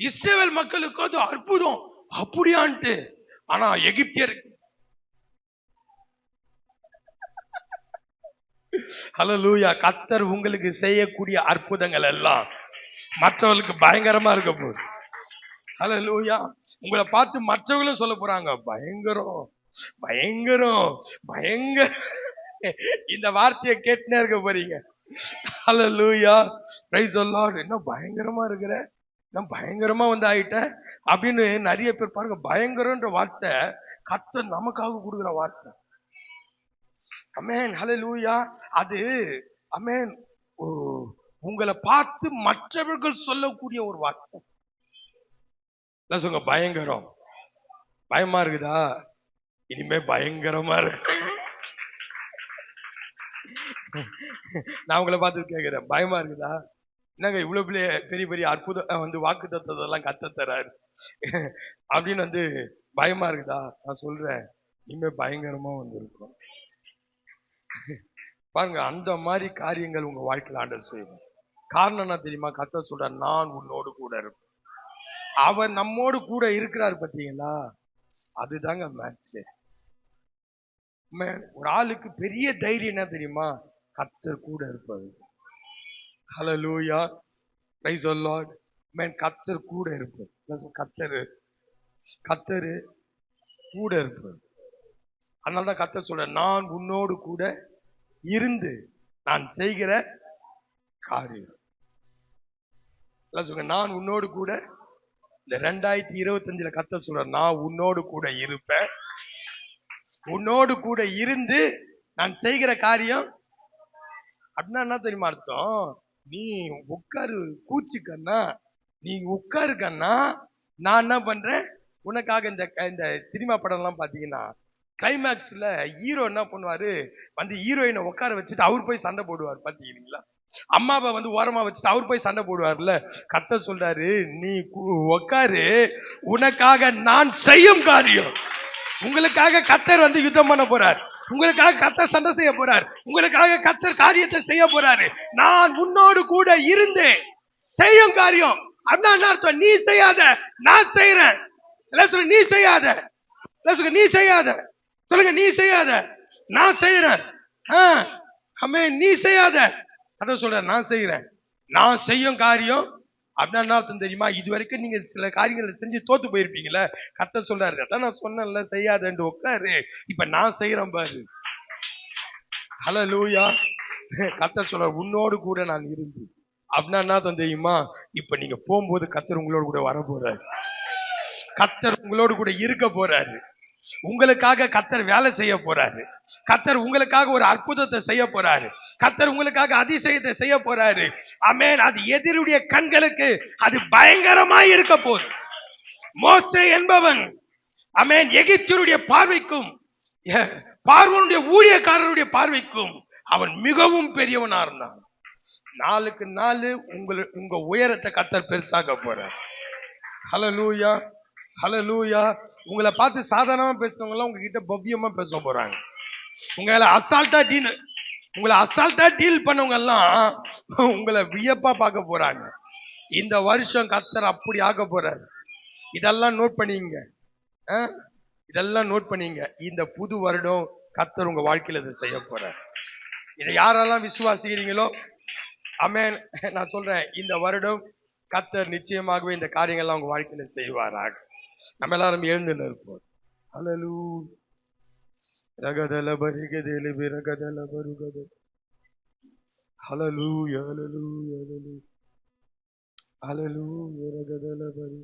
இஸ்ரவேல் மக்களுக்கு அது அற்புதம். அப்படியான்ட்டு. ஆனா எகிப்தியர் ஹல்லேலூயா, கர்த்தர் உங்களுக்கு செய்யக்கூடிய அற்புதங்கள் எல்லாம் மற்றவர்களுக்கு பயங்கரமா இருக்க போகுது. ஹல்லேலூயா. உங்களை பார்த்து மற்றவங்களும் சொல்ல போறாங்க, பயங்கரம் பயங்கரம் பயங்கர. இந்த வார்த்தையை கேட்டுனே இருக்க போறீங்க. ஹல்லேலூயா, பிரைஸ் தி லார்ட். என்ன பயங்கரமா இருக்கிற, நான் பயங்கரமா வந்து ஆயிட்டேன் அப்படின்னு நிறைய பேர் பாருங்க. பயங்கரன்ற வார்த்தை கர்த்தர் நமக்காக கொடுக்கிற வார்த்தை. ஆமென், ஹல்லேலூயா. அது ஆமென், உங்களை பார்த்து மற்றவர்கள் சொல்லக்கூடிய ஒரு வார்த்தை. சொல்லுங்க, பயங்கரம். பயமா இருக்குதா? இனிமே பயங்கரமா இருக்கு. நான் உங்களை பார்த்து கேட்கிறேன், பயமா இருக்குதா? என்னங்க இவ்வளவு பெரிய பெரிய அற்புதம் வந்து வாக்கு தத்துவத்தெல்லாம் கத்த தராரு அப்படின்னு வந்து பயமா இருக்குதா? நான் சொல்றேன், இனிமே பயங்கரமா வந்து இருக்கும். பாருங்க, அந்த மாதிரி காரியங்கள் உங்க வாழ்க்கையில் ஆண்டவர் செய்வார். காரணம் என்ன தெரியுமா? கர்த்தர் சொல்ற, நான் உன்னோடு கூட இருப்பேன். அவர் நம்மோடு கூட இருக்கிறார். பாத்தீங்களா? அதுதாங்க மேட்ச். ஒரு ஆளுக்கு பெரிய தைரியம் என்ன தெரியுமா? கர்த்தர் கூட இருப்பது. ஹல்லேலூயா, பிரைஸ் தி லார்ட். கர்த்தர் கூட இருப்பது. கர்த்தர் கூட இருப்பது. அதனாலதான் கர்த்தர் சொல்ற, நான் உன்னோடு கூட இருந்து நான் செய்கிற காரியம். நான் உன்னோடு கூட. இந்த 2025 கர்த்தர் சொல்ற, நான் உன்னோடு கூட இருப்பேன். உன்னோடு கூட இருந்து நான் செய்கிற காரியம். அப்படின்னா என்ன தெரியுமா அர்த்தம்? நீ உட்காரு கூச்சுக்கண்ணா, நீ உட்காரு கண்ணா, நான் என்ன பண்றேன் உனக்காக. இந்த சினிமா படம் எல்லாம் பாத்தீங்கன்னா கிளைமேக்ஸ்ல ஹீரோ என்ன பண்ணுவாரு, வந்து ஹீரோயினை உட்கார வச்சுட்டு அவர் போய் சண்டை போடுவார். பாத்தீங்களா? அம்மாவை வந்து ஓரமா வச்சுட்டு அவர் போய் சண்டை போடுவார்ல. கர்த்தர் சொல்றாரு, நீ உட்காரு, உனக்காக நான் செய்யும் காரியம். உங்களுக்காக கர்த்தர் வந்து யுத்தம் பண்ண போறார். உங்களுக்காக கர்த்தர் சண்டை செய்ய போறார். உங்களுக்காக கர்த்தர் காரியத்தை செய்ய போறாரு. நான் உன்னோடு கூட இருந்து செய்யும் காரியம். அப்படின்னா என்ன அர்த்தம்? நீ செய்யாத, நான் செய்யறேன். நீ செய்யாத, நீ செய்யாத. சொல்லுங்க, நீ செய்யாத, நான் செய்யறேன். நீ செய்யாத, அதான் சொல்ற, நான் செய்யறேன். நான் செய்யும் காரியம். அப்படின்னா என்ன அர்த்தம் தெரியுமா? இது வரைக்கும் நீங்க சில காரியங்களை செஞ்சு தோத்து போயிருப்பீங்களே. கர்த்தர் சொல்றாரு, அதான் நான் சொன்னேன்ல செய்யாதன்னு, உட்காரு, இப்ப நான் செய்யறேன் பாரு. ஹல்லேலூயா. கர்த்தர் சொல்ற, உன்னோடு கூட நான் இருந்து. அப்படின்னா என்ன அர்த்தம் தெரியுமா? இப்ப நீங்க போகும்போது கர்த்தர் உங்களோடு கூட வர போறாரு. கர்த்தர் உங்களோடு கூட இருக்க போறாரு. உங்களுக்காக கர்த்தர் வேலை செய்ய போறாரு. கர்த்தர் உங்களுக்காக ஒரு அற்புதத்தை செய்ய போறாரு. கர்த்தர் உங்களுக்காக அதிசயத்தை செய்ய போறாரு. ஆமென். அது எதிரியுடைய கண்களுக்கு அது பயங்கரமாய் இருக்க போகுது. மோசே என்பவன் ஆமென் எகிப்தியருடைய பார்வைக்கும் பார்வோனுடைய ஊழியக்காரருடைய பார்வைக்கும் அவன் மிகவும் பெரியவனா இருந்தான். நாளுக்கு நாள் உங்க உயரத்தை கர்த்தர் பெருசாக்க போறார். ஹல்லேலூயா, ஹல்லேலூயா. உங்களை பார்த்து சாதாரணமா பேசுறவங்க எல்லாம் உங்ககிட்ட பவ்யமா பேச போறாங்க. உங்களை அசால்ட்டா டீல் பண்ணவங்க எல்லாம் உங்களை வியப்பா பார்க்க போறாங்க. இந்த வருஷம் கர்த்தர் அப்படி ஆக்க போறாரு. இதெல்லாம் நோட் பண்ணீங்க, இதெல்லாம் நோட் பண்ணீங்க. இந்த புது வருடம் கர்த்தர் உங்க வாழ்க்கையில இதை செய்ய போறார். இதை யாரெல்லாம் விசுவாசிக்கிறீங்களோ ஆமென். நான் சொல்றேன், இந்த வருடம் கர்த்தர் நிச்சயமாகவே இந்த காரியங்கள்லாம் உங்க வாழ்க்கையில செய்வாராக. நம்ம எல்லாரும் எழுந்து நிற்போம். ஹல்லேலூயா. ரகதல பரிகதல பிரகதல பருகத. ஹல்லேலூயா, ஹல்லேலூயா, ஹல்லேலூயா, ஹல்லேலூயா. ரகதல பரி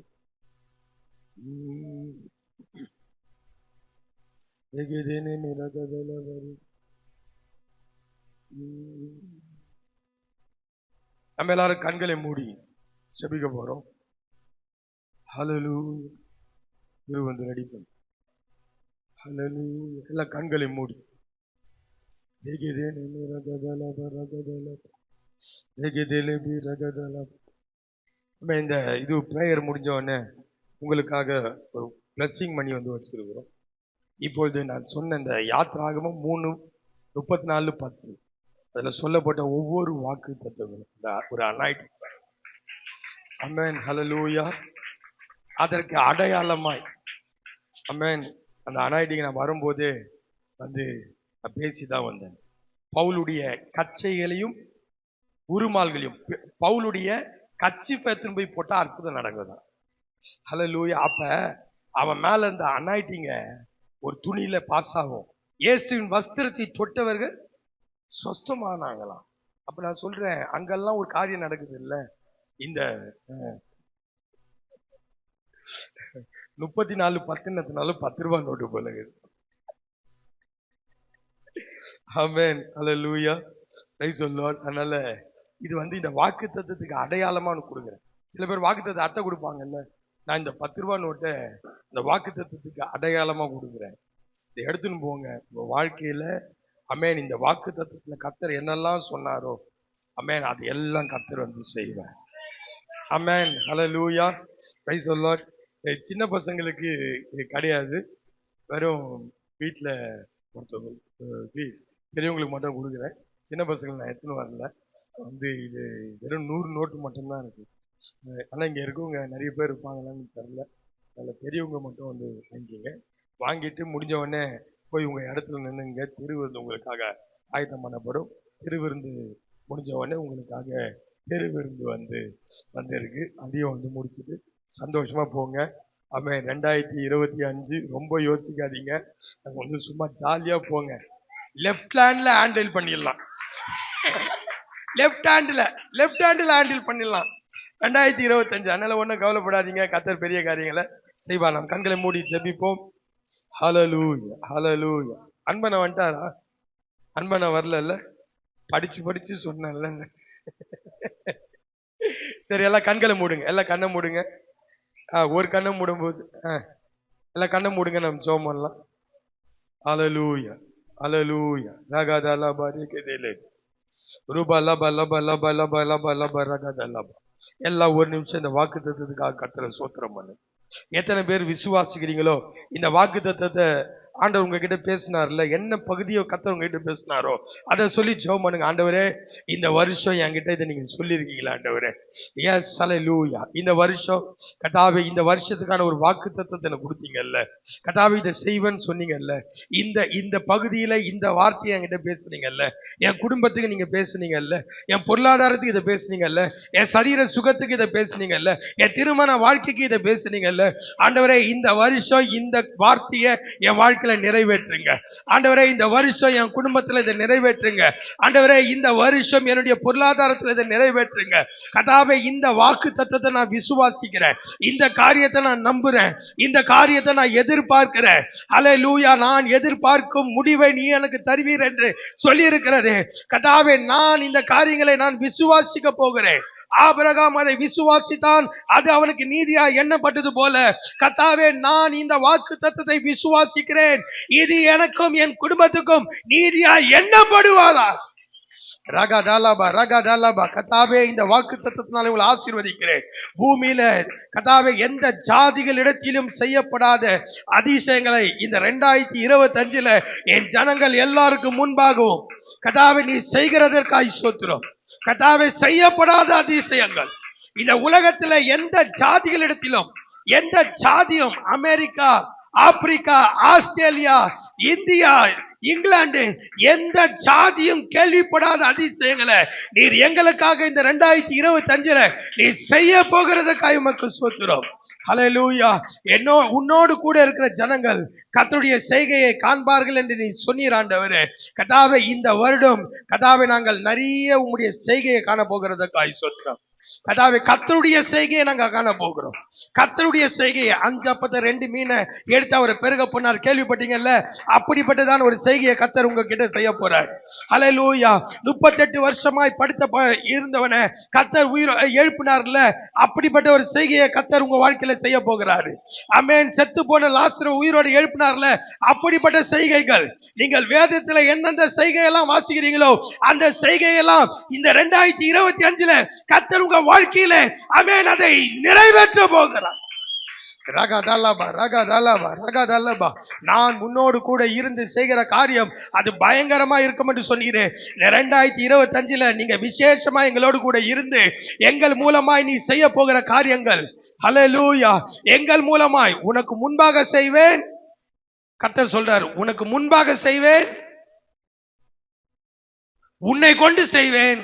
ரகதேனே ரகதல பரி. நம்ம எல்லாரும் கண்களை மூடி செபிக்க போறோம். ஹல்லேலூயா. இது வந்து ரெடி பண்ணு. ஹல்லேலூயா. எல்லா கண்களை மூடி. இந்த இது பிரேயர் முடிஞ்ச உடனே உங்களுக்காக ஒரு பிளஸிங் பண்ணி வந்து வச்சிருக்கிறோம். இப்பொழுது நான் சொன்ன இந்த யாத்ராகமம் 3:34-10 அதுல சொல்லப்பட்ட ஒவ்வொரு வாக்கு தத்துவங்களும் ஒரு அனாயிட்டிங். ஆமென், ஹல்லேலூயா. அதற்கு அடையாளமாய் அமேன். அந்த அனாயிட்டிங் நான் வரும்போது வந்து நான் பேசிதான் வந்தேன். பவுலுடைய கச்சைகளையும் உருமால்களையும், பவுலுடைய கச்சிஃபை எடுத்துன்னு போய் போட்டா அற்புதம் நடக்குதான். ஹல்லேலூயா. அப்ப அவன் மேல இருந்த அனாயிட்டிங்க ஒரு துணியில பாஸ் ஆகும். இயேசுவின் வஸ்திரத்தை தொட்டவர்கள் சொஸ்தமானாங்களாம். அப்ப நான் சொல்றேன், அங்கெல்லாம் ஒரு காரியம் நடக்குது இல்ல. இந்த 34:10 10 ரூபாய் நோட்டு போல. Amen. Hallelujah. Praise the Lord. அதனால இது இந்த வாக்கு தத்தத்துக்கு அடையாளமா கொடுக்குறேன். சில பேர் வாக்கு தத்த அட்டை கொடுப்பாங்கல்ல, நான் இந்த 10 ரூபாய் நோட்டை இந்த வாக்கு தத்தத்துக்கு அடையாளமா கொடுக்குறேன். இதை எடுத்துன்னு போங்க உங்க வாழ்க்கையில. அமேன். இந்த வாக்கு தத்தத்துல கர்த்தர் என்னெல்லாம் சொன்னாரோ அமேன், அது எல்லாம் கர்த்தர் செய்வார். Amen. Hallelujah. Praise the Lord. சின்ன பசங்களுக்கு இது கிடையாது, வெறும் வீட்டுல பெரியவங்களுக்கு மட்டும் கொடுக்குறேன். சின்ன பசங்களுக்கு நான் எத்தனை வரல. இது வெறும் 100 நோட்டு மட்டும்தான் இருக்கு. ஆனா இங்க இருக்கவங்க நிறைய பேர் இருப்பாங்களான்னு தெரியல. அதில் பெரியவங்க மட்டும் வாங்கிக்கிங்க. வாங்கிட்டு முடிஞ்ச உடனே போய் உங்க இடத்துல நின்னுங்க. திருவிருந்து உங்களுக்காக ஆயத்தம் பண்ணப்படும். திருவிருந்து முடிஞ்ச உடனே உங்களுக்காக திருவிருந்து இருக்கு. அதையும் முடிச்சுட்டு சந்தோஷமா போங்க. ஆமென். 2025 ரொம்ப யோசிக்காதீங்க, சும்மா ஜாலியா போங்க. லெஃப்ட் ஹேண்ட்ல ஹேண்டில் பண்ணிடலாம். லெஃப்ட் ஹேண்ட்ல ஹேண்டில் பண்ணிடலாம் 2025. அதனால ஒன்னும் கவலைப்படாதீங்க. கர்த்தர் பெரிய காரியங்களை செய்வா. நாம் கண்களை மூடி ஜெபிப்போம். ஹல்லேலூயா. ஹல்லேலூயா. அன்பனை வந்துட்டாரா? அன்பனை வரல. படிச்சு சொன்னேன்ல. சரி, எல்லாம் கண்களை மூடுங்க. எல்லாம் கண்ணை மூடுங்க. ஒரு கண்ணை மூடும்போது எல்லாம் கண்ணை மூடுங்க. நம்ம ஜெபம் பண்ணலாம். ஹல்லேலூயா. ஹல்லேலூயா. ரகதல பரிகதலே ரூபா லப லப லப லப லப லப ரகதல. எல்லாம் ஒரு நிமிஷம் இந்த வாக்கு தத்தத்துக்காக கர்த்தரை ஸ்தோத்திரம் பண்ணு. எத்தனை பேர் விசுவாசிக்கிறீங்களோ இந்த வாக்கு தத்தத்தை ஆண்டவர் உங்ககிட்ட பேசினார்ல, என்ன பகுதியோ கர்த்தர் உங்ககிட்ட பேசினாரோ அதை சொல்லி ஜெபம் பண்ணுங்க. ஆண்டவரே, இந்த வருஷம் என்கிட்ட இதை நீங்க சொல்லியிருக்கீங்களா ஆண்டவரே? எஸ், ஹல்லேலூயா. இந்த வருஷம் கர்த்தாவே, இந்த வருஷத்துக்கான ஒரு வாக்கு தத்தத்தை எனக்கு கொடுத்தீங்கல்ல கர்த்தாவே, இதை செய்வேன்னு சொன்னீங்கல்ல. இந்த பகுதியில இந்த வார்த்தையை என்கிட்ட பேசுனீங்கல்ல, என் குடும்பத்துக்கு நீங்க பேசுனீங்கல்ல, என் பொருளாதாரத்துக்கு இதை பேசுனீங்கல்ல, என் சரீர சுகத்துக்கு இதை பேசுனீங்கல்ல, என் திருமண வாழ்க்கைக்கு இதை பேசுனீங்கல்ல. ஆண்டவரே, இந்த வருஷம் இந்த வார்த்தையை என் வாழ்க்கை நிறைவேற்றுங்க ஆண்டவரே. இந்த வருஷம் என் குடும்பத்துல இதை நிறைவேற்றுங்க ஆண்டவரே. இந்த வருஷம் என்னுடைய பொருளாதாரத்துல இதை நிறைவேற்றுங்க கர்த்தாவே. இந்த வாக்கு தத்தத்தை நான் விசுவாசிக்கிறேன். இந்த காரியத்தை நான் நம்புறேன். இந்த காரியத்தை நான் எதிர்பார்க்கிறேன். ஹல்லேலூயா. நான் எதிர்பார்க்கும் முடிவை நீ எனக்கு தருவீர் என்று சொல்லி இருக்கிறது கர்த்தாவே. நான் இந்த காரியங்களை நான் விசுவாசிக்க போகிறேன். ஆபிரகாம் அதை விசுவாசித்தான், அது அவனுக்கு நீதியா எண்ணப்பட்டது போல கர்த்தாவே, நான் இந்த வாக்கு தத்தத்தை விசுவாசிக்கிறேன். இது எனக்கும் என் குடும்பத்துக்கும் நீதியா எண்ணப்படுவாதா? ரகதலபா ரகதலபா. கர்த்தாவே, இந்த வாக்கு தத்தத்தினால உங்களை ஆசீர்வதிக்கிறேன். பூமியில கர்த்தாவே, எந்த ஜாதிகளிடத்திலும் செய்யப்படாத அதிசயங்களை இந்த 2025 என் ஜனங்கள் எல்லாருக்கும் முன்பாகவும் கர்த்தாவே நீ செய்கிறதற்காய் ஸ்தோத்திரம். கர்த்தாவே, செய்யப்படாத அதிசயங்கள் இந்த உலகத்துல எந்த ஜாதிகளிடத்திலும், எந்த ஜாதியும், America, Africa, Australia, India, England, எந்த ஜாதியும் கேள்விப்படாத அதிசயங்களை நீர் எங்களுக்காக இந்த 2025 நீ செய்ய போகிறதுக்காக உமக்கு ஸ்தோத்திரம். ஹல்லேலூயா. உன்னோடு கூட இருக்கிற ஜனங்கள் கர்த்தருடைய செய்கையை காண்பார்கள் என்று நீ சொன்னீர் ஆண்டவரே. கர்த்தாவே, இந்த வருடம் கர்த்தாவே நாங்கள் நிறைய உம்முடைய செய்கையை காண போகிறதுக்காக ஸ்தோத்திரம். கர்த்தாவே, கர்த்தருடைய செய்கையை நாங்க காண போகிறோம். கர்த்தருடைய செய்கையை 5 அப்பத்தை 2 மீனை எடுத்து அவர் பெருக போனார், கேள்விப்பட்டீங்கல்ல? அப்படிப்பட்டதான் ஒரு செய்கையை கர்த்தர் உங்ககிட்ட செய்ய போறார். ஹல்லேலூயா. 38 வருஷமாய் படுத்த இருந்தவனை கர்த்தர் உயிர் எழுப்பினார்ல, அப்படிப்பட்ட ஒரு செய்கையை கர்த்தர் உங்க வாழ்க்கையில செய்ய போகிறாரு. ஆமென். செத்து போன லாசரு உயிரோடு எழுப்பினார்ல, அப்படிப்பட்ட செய்கைகள் நீங்கள் வேதத்துல எந்தெந்த செய்கையெல்லாம் வாசிக்கிறீங்களோ அந்த செய்கையெல்லாம் இந்த 2025 கர்த்தர் உங்க வாழ்க்கையில ஆமென் அதை நிறைவேற்ற போகிறார். ரகதலபா ரகதலபா ரகதலபா. நான் முன்னோடு கூட இருந்து செய்கிற காரியம் அது பயங்கரமா இருக்கும் என்று சொன்னீரே. 2025 நீங்க விசேஷமா எங்களோடு கூட இருந்து எங்கள் மூலமாய் நீ செய்ய போகிற காரியங்கள், ஹல்லேலூயா, எங்கள் மூலமாய் உனக்கு முன்பாக செய்வேன், கர்த்தர் சொல்றார், உனக்கு முன்பாக செய்வேன், உன்னை கொண்டு செய்வேன்,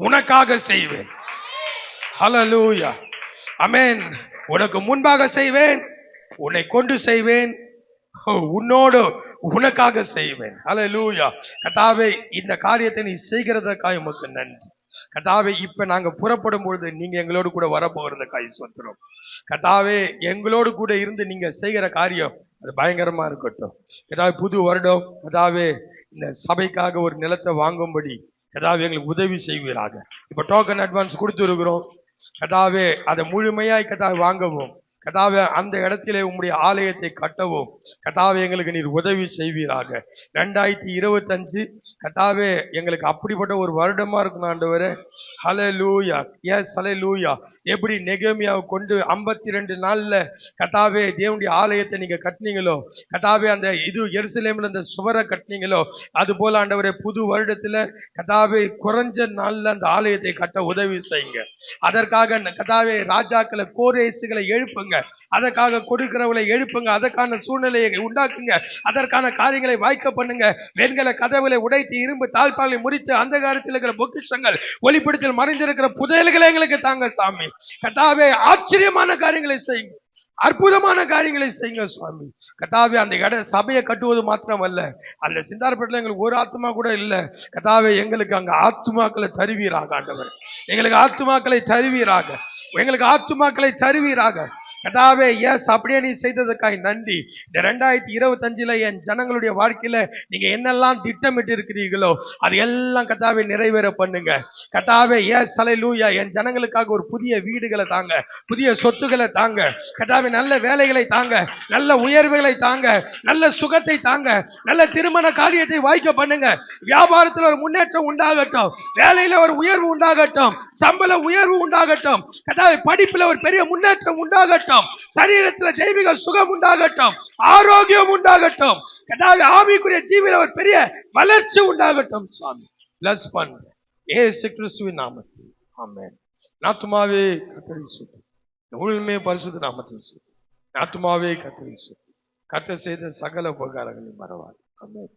உனக்காக செய்வேன். ஹல்லேலூயா, ஆமென். உனக்கு முன்பாக செய்வேன், உன்னை கொண்டு செய்வேன், உன்னோடு உனக்காக செய்வேன். ஹல்லேலூயா. கர்த்தாவே, இந்த காரியத்தை நீ செய்கிறதற்காக உமக்கு நன்றி. கர்த்தாவே, இப்ப நாங்க புறப்படும் பொழுது நீங்க எங்களோடு கூட வரப்போகிறதுக்காக சொல்றோம். கர்த்தாவே, எங்களோடு கூட இருந்து நீங்க செய்கிற காரியம் அது பயங்கரமா இருக்கட்டும். கர்த்தாவே, புது வருடம் கர்த்தாவே இந்த சபைக்காக ஒரு நிலத்தை வாங்கும்படி கர்த்தாவே எங்களுக்கு உதவி செய்வீராக. இப்ப டோக்கன் அட்வான்ஸ் கொடுத்துருக்கிறோம் கர்த்தாவே, அதை முழுமையாய் கர்த்தாவே வாங்கவும், கர்த்தாவே அந்த இடத்திலே உம்முடைய ஆலயத்தை கட்டவும் கர்த்தாவே எங்களுக்கு நீர் உதவி செய்வீராக. 2025 கர்த்தாவே எங்களுக்கு அப்படிப்பட்ட ஒரு வருடமா இருக்கணும் ஆண்டவரே. ஹல்லேலூயா, எஸ் ஹல்லேலூயா. எப்படி நெகேமியாவை கொண்டு 52 நாள்ல கர்த்தாவே தேவனுடைய ஆலயத்தை நீங்க கட்டினீங்களோ, கர்த்தாவே அந்த எருசலேம்ல அந்த சுவரை கட்டினீங்களோ, அது போல ஆண்டவரே புது வருடத்துல கர்த்தாவே குறைஞ்ச நாள்ல அந்த ஆலயத்தை கட்ட உதவி செய்யுங்க. அதற்காக கர்த்தாவே ராஜாக்களை கோரேசுகளை எழுப்புங்க, அதற்காக கொடுக்கிறவளை எழுப்புங்க, அதற்கான சூழ்நிலையை உண்டாக்குங்க, அதற்கான காரியங்களை வாய்க்க பண்ணுங்க. வெண்கல கதவுகளை உடைத்து இரும்பு தாழ்பாலை முறித்து அந்த காலத்தில் இருக்கிற பொக்கிஷங்கள் ஒளிப்படத்தில் மறைந்திருக்கிற புதையல்களை எங்களுக்கு தாங்க சாமி. கர்த்தாவே ஆச்சரியமான காரியங்களை செய்யுங்க, அற்புதமான காரியங்களை செய்யுங்க சுவாமி. கர்த்தாவே அந்த சபையை கட்டுவது மாத்திரம் அல்ல, அந்த சிந்தார்பேட்டில் எங்களுக்கு ஒரு ஆத்மா கூட இல்ல. கர்த்தாவே எங்களுக்கு அங்க ஆத்துமாக்களை தருவீராக ஆண்டவர், எங்களுக்கு ஆத்துமாக்களை தருவீராக, எங்களுக்கு ஆத்துமாக்களை தருவீராக. கர்த்தாவே எஸ் அப்படியே நீ செய்ததுக்காய் நன்றி. இந்த 2025 என் ஜனங்களுடைய வாழ்க்கையில நீங்க என்னெல்லாம் திட்டமிட்டு இருக்கிறீர்களோ அது எல்லாம் கர்த்தாவே நிறைவேற பண்ணுங்க. கர்த்தாவே எஸ் ஹல்லேலூயா. என் ஜனங்களுக்காக ஒரு புதிய வீடுகளை தாங்க, புதிய சொத்துக்களை தாங்க கர்த்தாவே, நல்ல வேலைகளை தாங்க, நல்ல உயர்வுகளை தாங்க, நல்ல சுகத்தை தாங்க, நல்ல திருமண காரியத்தை வாய்க்க பண்ணுங்க. வியாபாரத்தில் ஒரு முன்னேற்றம் உண்டாகட்டும், வேலையில ஒரு உயர்வு உண்டாகட்டும், சம்பள உயர்வு உண்டாகட்டும், படிப்புல ஒரு பெரிய முன்னேற்றம் உண்டாகட்டும், சரீரத்தில் தெய்வீக சுகம் உண்டாகட்டும், ஆரோக்கியம் உண்டாகட்டும், ஆவிக்குரிய ஜீவில ஒரு பெரிய வளர்ச்சி உண்டாகட்டும். சுவாமி பிளஸ் பண்ணுங்க இயேசு கிறிஸ்துவின் நாமத்தில், ஆமென். ஆத்துமாவே கர்த்தரை ஸ்தோத்திரி, முழுமே பரிசுத்த நாமத்தில் ஸ்தோத்திரி. ஆத்துமாவே கர்த்தரை ஸ்தோத்திரி, கர்த்தர் செய்த சகல உபகாரங்களை மறவாது. ஆமென்.